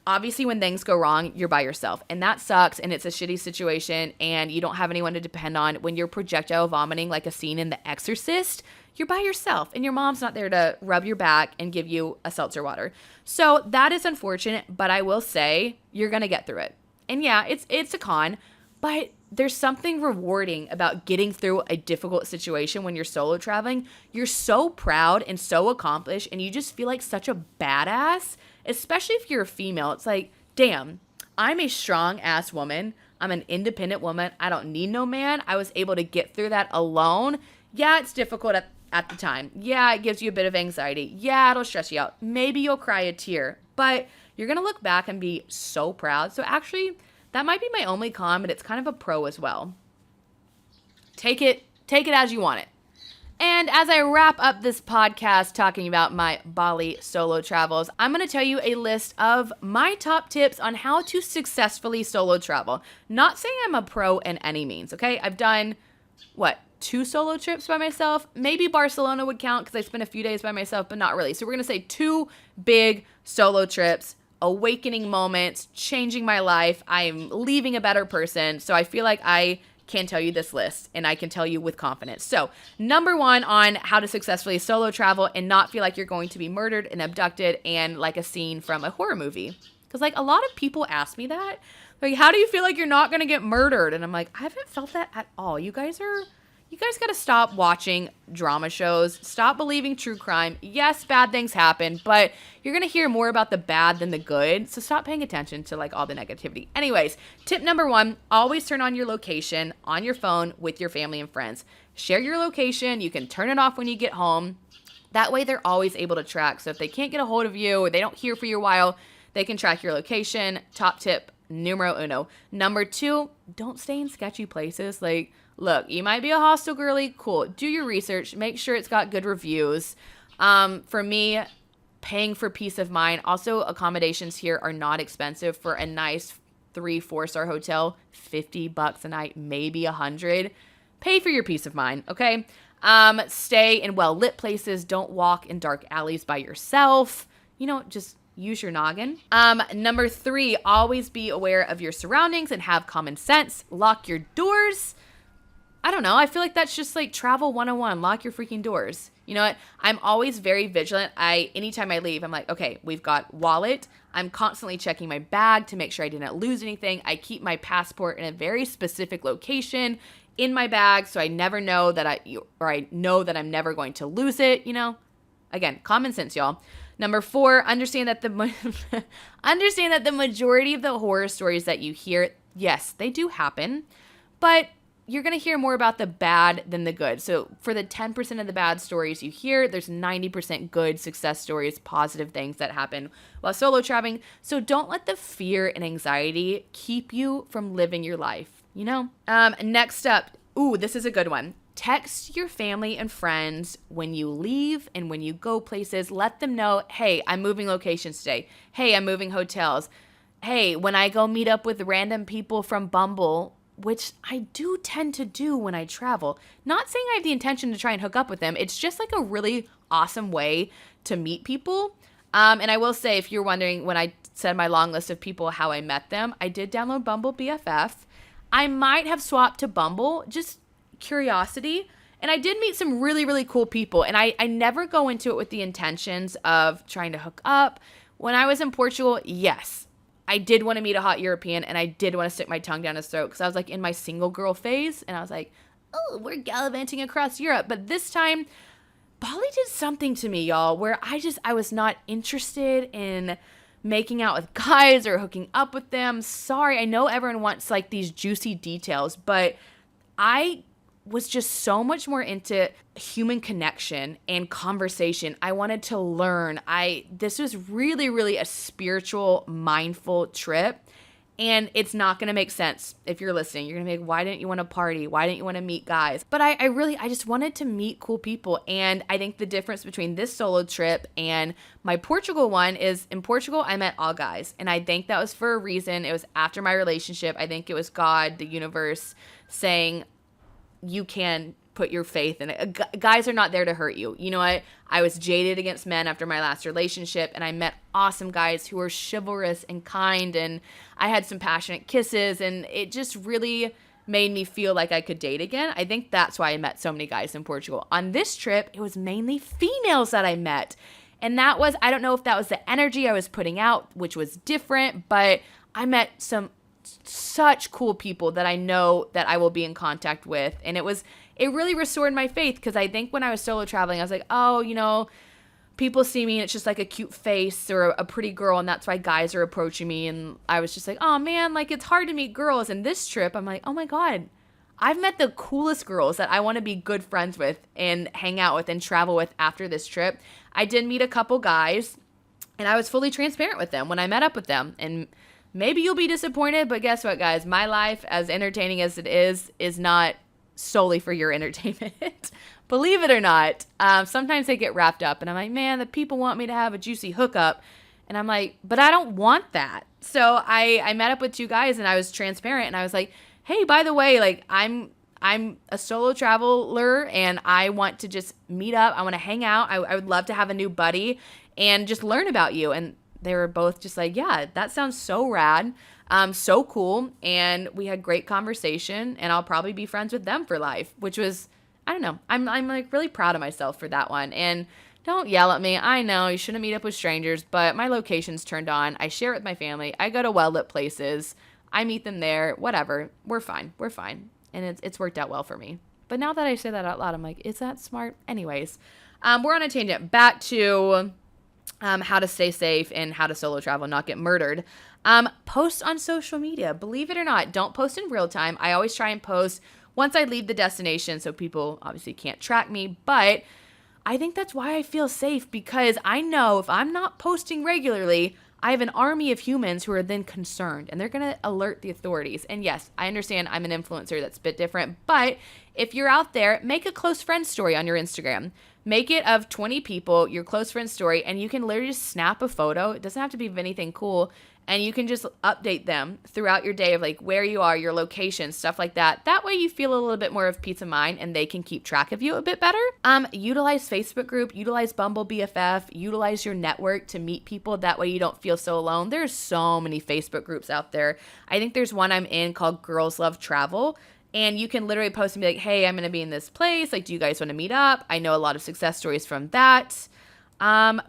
obviously when things go wrong, you're by yourself, and that sucks, and it's a shitty situation, and you don't have anyone to depend on. When you're projectile vomiting like a scene in The Exorcist, you're by yourself, and your mom's not there to rub your back and give you a seltzer water. So that is unfortunate, but I will say you're going to get through it. And yeah, it's a con, but there's something rewarding about getting through a difficult situation when you're solo traveling. You're so proud and so accomplished, and you just feel like such a badass, especially if you're a female. It's like, damn, I'm a strong-ass woman. I'm an independent woman. I don't need no man. I was able to get through that alone. Yeah, it's difficult at the time. Yeah, it gives you a bit of anxiety. Yeah, it'll stress you out. Maybe you'll cry a tear, but you're going to look back and be so proud. So actually, that might be my only con, but it's kind of a pro as well. Take it as you want it. And as I wrap up this podcast talking about my Bali solo travels, I'm going to tell you a list of my top tips on how to successfully solo travel. Not saying I'm a pro in any means, okay? I've done, 2 solo trips by myself. Maybe Barcelona would count because I spent a few days by myself, but not really. So we're going to say 2 big solo trips, awakening moments, changing my life. I'm leaving a better person. So I feel like I can tell you this list and I can tell you with confidence. So number 1 on how to successfully solo travel and not feel like you're going to be murdered and abducted and like a scene from a horror movie. Because like a lot of people ask me that. Like, how do you feel like you're not going to get murdered? And I'm like, I haven't felt that at all. You guys got to stop watching drama shows. Stop believing true crime. Yes, bad things happen, but you're going to hear more about the bad than the good. So stop paying attention to like all the negativity. Anyways, tip number 1, always turn on your location on your phone with your family and friends. Share your location. You can turn it off when you get home. That way they're always able to track. So if they can't get a hold of you or they don't hear for you a while, they can track your location. Top tip, numero uno. Number 2, don't stay in sketchy places. Like, look, you might be a hostel girly. Cool. Do your research. Make sure it's got good reviews. For me, paying for peace of mind. Also, accommodations here are not expensive. For a nice 3-4-star hotel, $50 a night, maybe $100. Pay for your peace of mind, okay? Stay in well-lit places. Don't walk in dark alleys by yourself. Just use your noggin. Number 3, always be aware of your surroundings and have common sense. Lock your doors. I don't know. I feel like that's just like travel 101. Lock your freaking doors. You know what? I'm always very vigilant. Anytime I leave, I'm like, okay, we've got wallet. I'm constantly checking my bag to make sure I didn't lose anything. I keep my passport in a very specific location in my bag, so I never know that I know that I'm never going to lose it. Again, common sense, y'all. Number 4, understand that the majority of the horror stories that you hear, yes, they do happen, but you're going to hear more about the bad than the good. So for the 10% of the bad stories you hear, there's 90% good success stories, positive things that happen while solo traveling. So don't let the fear and anxiety keep you from living your life, Next up, this is a good one. Text your family and friends when you leave and when you go places. Let them know, hey, I'm moving locations today. Hey, I'm moving hotels. Hey, when I go meet up with random people from Bumble, which I do tend to do when I travel. Not saying I have the intention to try and hook up with them. It's just like a really awesome way to meet people. And I will say, if you're wondering, when I said my long list of people, how I met them, I did download Bumble BFF. I might have swapped to Bumble, just curiosity. And I did meet some really, really cool people. And I never go into it with the intentions of trying to hook up. When I was in Portugal, yes, I did want to meet a hot European, and I did want to stick my tongue down his throat because I was like in my single girl phase, and I was like, oh, we're gallivanting across Europe. But this time, Bali did something to me, y'all, where I was not interested in making out with guys or hooking up with them. Sorry, I know everyone wants like these juicy details, but I was just so much more into human connection and conversation. I wanted to learn. This was really, really a spiritual, mindful trip. And it's not going to make sense if you're listening. You're going to be like, why didn't you want to party? Why didn't you want to meet guys? But I just wanted to meet cool people. And I think the difference between this solo trip and my Portugal one is, in Portugal, I met all guys. And I think that was for a reason. It was after my relationship. I think it was God, the universe, saying, you can put your faith in it. Guys are not there to hurt you. You know what? I was jaded against men after my last relationship, and I met awesome guys who were chivalrous and kind, and I had some passionate kisses, and it just really made me feel like I could date again. I think that's why I met so many guys in Portugal. On this trip, it was mainly females that I met. And that was, I don't know if that was the energy I was putting out, which was different, but I met such cool people that I know that I will be in contact with. And it really restored my faith, because I think when I was solo traveling, I was like, oh, people see me and it's just like a cute face or a pretty girl, and that's why guys are approaching me. And I was just like, oh man, like it's hard to meet girls. And this trip, I'm like, oh my God, I've met the coolest girls that I want to be good friends with and hang out with and travel with after this trip. I did meet a couple guys, and I was fully transparent with them when I met up with them. And maybe you'll be disappointed, but guess what, guys? My life, as entertaining as it is not solely for your entertainment. Believe it or not, sometimes they get wrapped up, and I'm like, man, the people want me to have a juicy hookup. And I'm like, but I don't want that. So I met up with 2 guys, and I was transparent, and I was like, hey, by the way, like I'm I'm a solo traveler and I want to just meet up. I want to hang out. I would love to have a new buddy and just learn about you. And they were both just like, yeah, that sounds so rad. So cool. And we had great conversation, and I'll probably be friends with them for life, which was, I don't know. I'm like really proud of myself for that one. And don't yell at me. I know you shouldn't meet up with strangers, but my location's turned on. I share it with my family. I go to well-lit places. I meet them there. Whatever. We're fine. We're fine. And it's worked out well for me. But now that I say that out loud, I'm like, is that smart? Anyways, we're on a tangent. Back to how to stay safe and how to solo travel and not get murdered. Post on social media. Believe it or not, don't post in real time. I always try and post once I leave the destination so people obviously can't track me. But I think that's why I feel safe, because I know if I'm not posting regularly, I have an army of humans who are then concerned, and they're going to alert the authorities. And yes, I understand I'm an influencer. That's a bit different. But if you're out there, make a close friend story on your Instagram. Make it of 20 people, your close friend story, and you can literally just snap a photo. It doesn't have to be of anything cool. And you can just update them throughout your day of like where you are, your location, stuff like that. That way you feel a little bit more of peace of mind and they can keep track of you a bit better. Utilize Facebook group, utilize Bumble BFF, utilize your network to meet people. That way you don't feel so alone. There's so many Facebook groups out there. I think there's one I'm in called Girls Love Travel. And you can literally post and be like, hey, I'm going to be in this place. Like, do you guys want to meet up? I know a lot of success stories from that.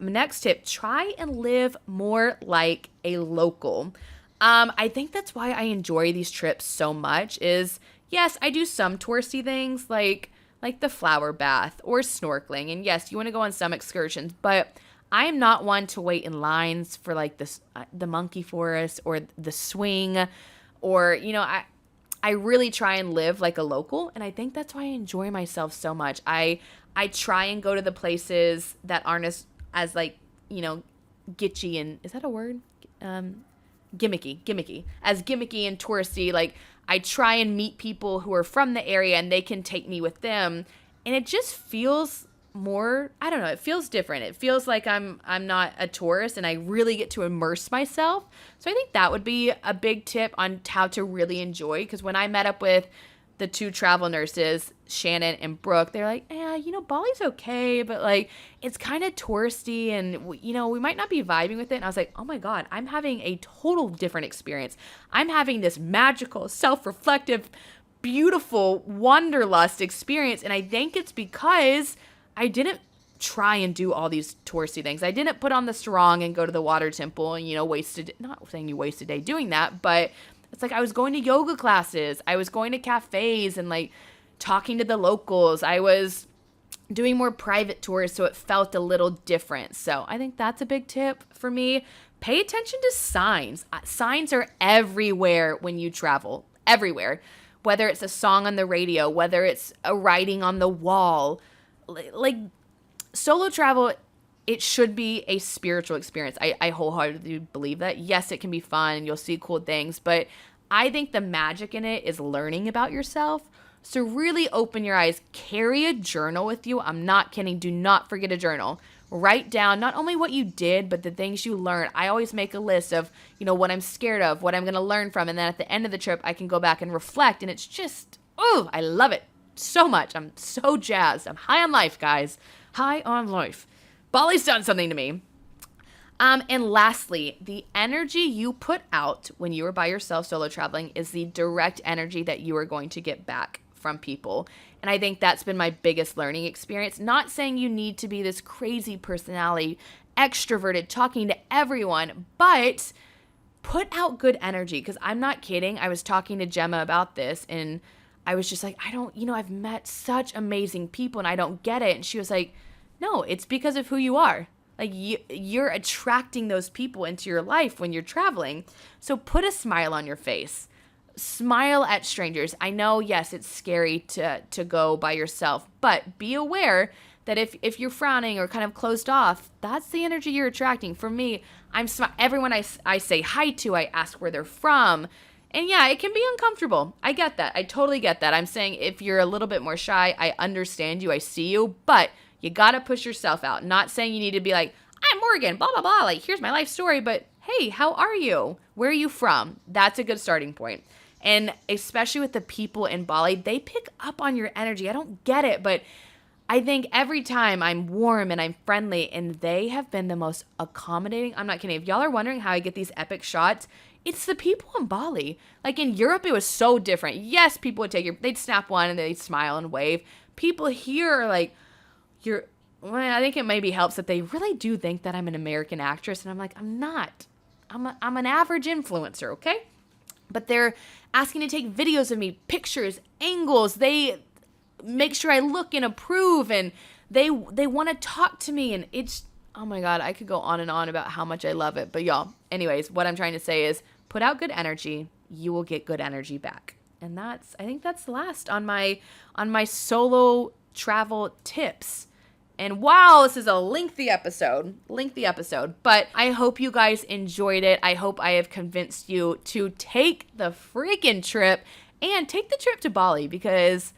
Next tip, try and live more like a local. I think that's why I enjoy these trips so much is, yes, I do some touristy things like the flower bath or snorkeling. And yes, you want to go on some excursions, but I am not one to wait in lines for like the monkey forest or the swing or, I really try and live like a local, and I think that's why I enjoy myself so much. I try and go to the places that aren't as like, gitchy and, is that a word? Gimmicky. As gimmicky and touristy, like I try and meet people who are from the area and they can take me with them, and it just feels more, I don't know, it feels different. It feels like I'm not a tourist and I really get to immerse myself. So I think that would be a big tip on how to really enjoy, because when I met up with the two travel nurses, Shannon and Brooke, they're like, Bali's okay, but like it's kind of touristy and we might not be vibing with it. And I was like, oh my God, I'm having a total different experience. I'm having this magical, self-reflective, beautiful wanderlust experience. And I think it's because I didn't try and do all these touristy things. I didn't put on the sarong and go to the water temple and, not saying you waste a day doing that, but it's like I was going to yoga classes. I was going to cafes and like talking to the locals. I was doing more private tours, so it felt a little different. So I think that's a big tip for me. Pay attention to signs. Signs are everywhere when you travel, everywhere. Whether it's a song on the radio, whether it's a writing on the wall, like solo travel, it should be a spiritual experience. I wholeheartedly believe that. Yes, it can be fun and you'll see cool things, but I think the magic in it is learning about yourself. So really open your eyes. Carry a journal with you. I'm not kidding. Do not forget a journal. Write down not only what you did, but the things you learned. I always make a list of, what I'm scared of, what I'm going to learn from. And then at the end of the trip, I can go back and reflect. And it's just, I love it so much. I'm so jazzed. I'm high on life, guys. High on life. Bali's done something to me. And lastly, the energy you put out when you are by yourself solo traveling is the direct energy that you are going to get back from people. And I think that's been my biggest learning experience. Not saying you need to be this crazy personality, extroverted, talking to everyone, but put out good energy. Because I'm not kidding. I was talking to Gemma about this and I was just like, I've met such amazing people and I don't get it. And she was like, no, it's because of who you are. Like you're attracting those people into your life when you're traveling. So put a smile on your face. Smile at strangers. I know, yes, it's scary to go by yourself, but be aware that if you're frowning or kind of closed off, that's the energy you're attracting. For me, everyone I say hi to, I ask where they're from. And yeah, it can be uncomfortable. I get that. I totally get that. I'm saying if you're a little bit more shy, I understand you. I see you, but you got to push yourself out. Not saying you need to be like, I'm Morgan, blah, blah, blah. Like, here's my life story. But hey, how are you? Where are you from? That's a good starting point. And especially with the people in Bali, they pick up on your energy. I don't get it, but I think every time I'm warm and I'm friendly, and they have been the most accommodating. I'm not kidding. If y'all are wondering how I get these epic shots, it's the people in Bali. Like in Europe, it was so different. Yes, people would they'd snap one and they'd smile and wave. People here are like, I think it maybe helps that they really do think that I'm an American actress. And I'm like, I'm not. I'm an average influencer, okay? But they're asking to take videos of me, pictures, angles. They make sure I look and approve, and they want to talk to me, and it's, oh my God, I could go on and on about how much I love it. But y'all, anyways, what I'm trying to say is put out good energy, you will get good energy back. And I think that's last on my solo travel tips. And wow, this is a lengthy episode, but I hope you guys enjoyed it. I hope I have convinced you to take the freaking trip and take the trip to Bali, because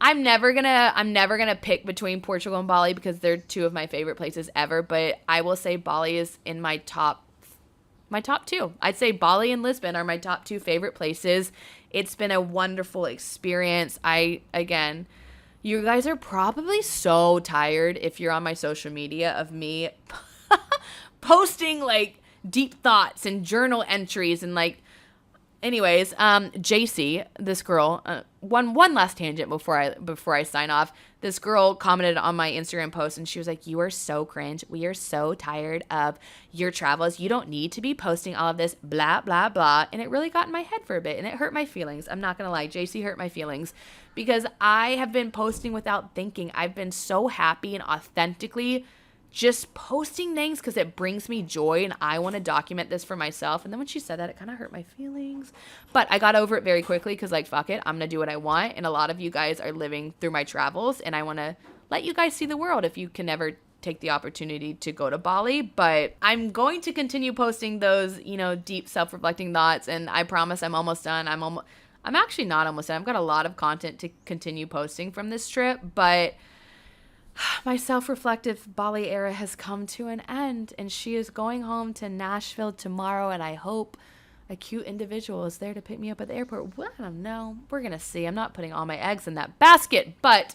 I'm never gonna pick between Portugal and Bali because they're two of my favorite places ever. But I will say Bali is in my top two. I'd say Bali and Lisbon are my top two favorite places. It's been a wonderful experience. You guys are probably so tired if you're on my social media of me posting like deep thoughts and journal entries and like. Anyways, JC, this girl, one last tangent before I sign off. This girl commented on my Instagram post and she was like, "You are so cringe. We are so tired of your travels. You don't need to be posting all of this blah, blah, blah." And it really got in my head for a bit and it hurt my feelings. I'm not going to lie. JC hurt my feelings because I have been posting without thinking. I've been so happy and authentically just posting things because it brings me joy and I want to document this for myself. And then when she said that, it kind of hurt my feelings. But I got over it very quickly because, like, fuck it. I'm going to do what I want. And a lot of you guys are living through my travels and I want to let you guys see the world if you can never take the opportunity to go to Bali. But I'm going to continue posting those, deep self-reflecting thoughts. And I promise I'm almost done. I'm actually not almost done. I've got a lot of content to continue posting from this trip, but my self-reflective Bali era has come to an end, and she is going home to Nashville tomorrow, and I hope a cute individual is there to pick me up at the airport. Well, I don't know. We're going to see. I'm not putting all my eggs in that basket, but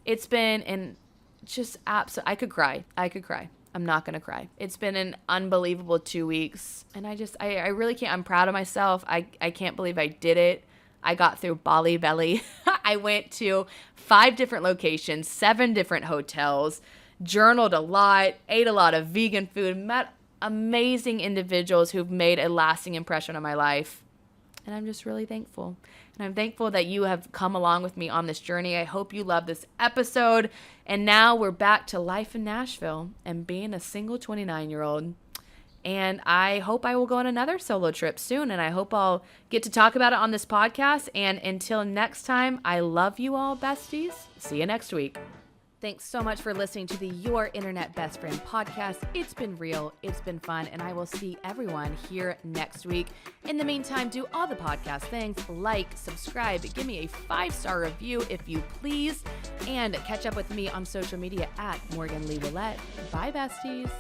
it's been I could cry. I'm not going to cry. It's been an unbelievable 2 weeks, and I really can't. I'm proud of myself. I can't believe I did it. I got through Bali Belly. I went to 5 different locations, 7 different hotels, journaled a lot, ate a lot of vegan food, met amazing individuals who've made a lasting impression on my life. And I'm just really thankful. And I'm thankful that you have come along with me on this journey. I hope you love this episode. And now we're back to life in Nashville and being a single 29-year-old. And I hope I will go on another solo trip soon. And I hope I'll get to talk about it on this podcast. And until next time, I love you all, besties. See you next week. Thanks so much for listening to the Your Internet Best Friend podcast. It's been real. It's been fun. And I will see everyone here next week. In the meantime, do all the podcast things. Like, subscribe, give me a 5-star review if you please. And catch up with me on social media at Morgan Lee Willette. Bye, besties.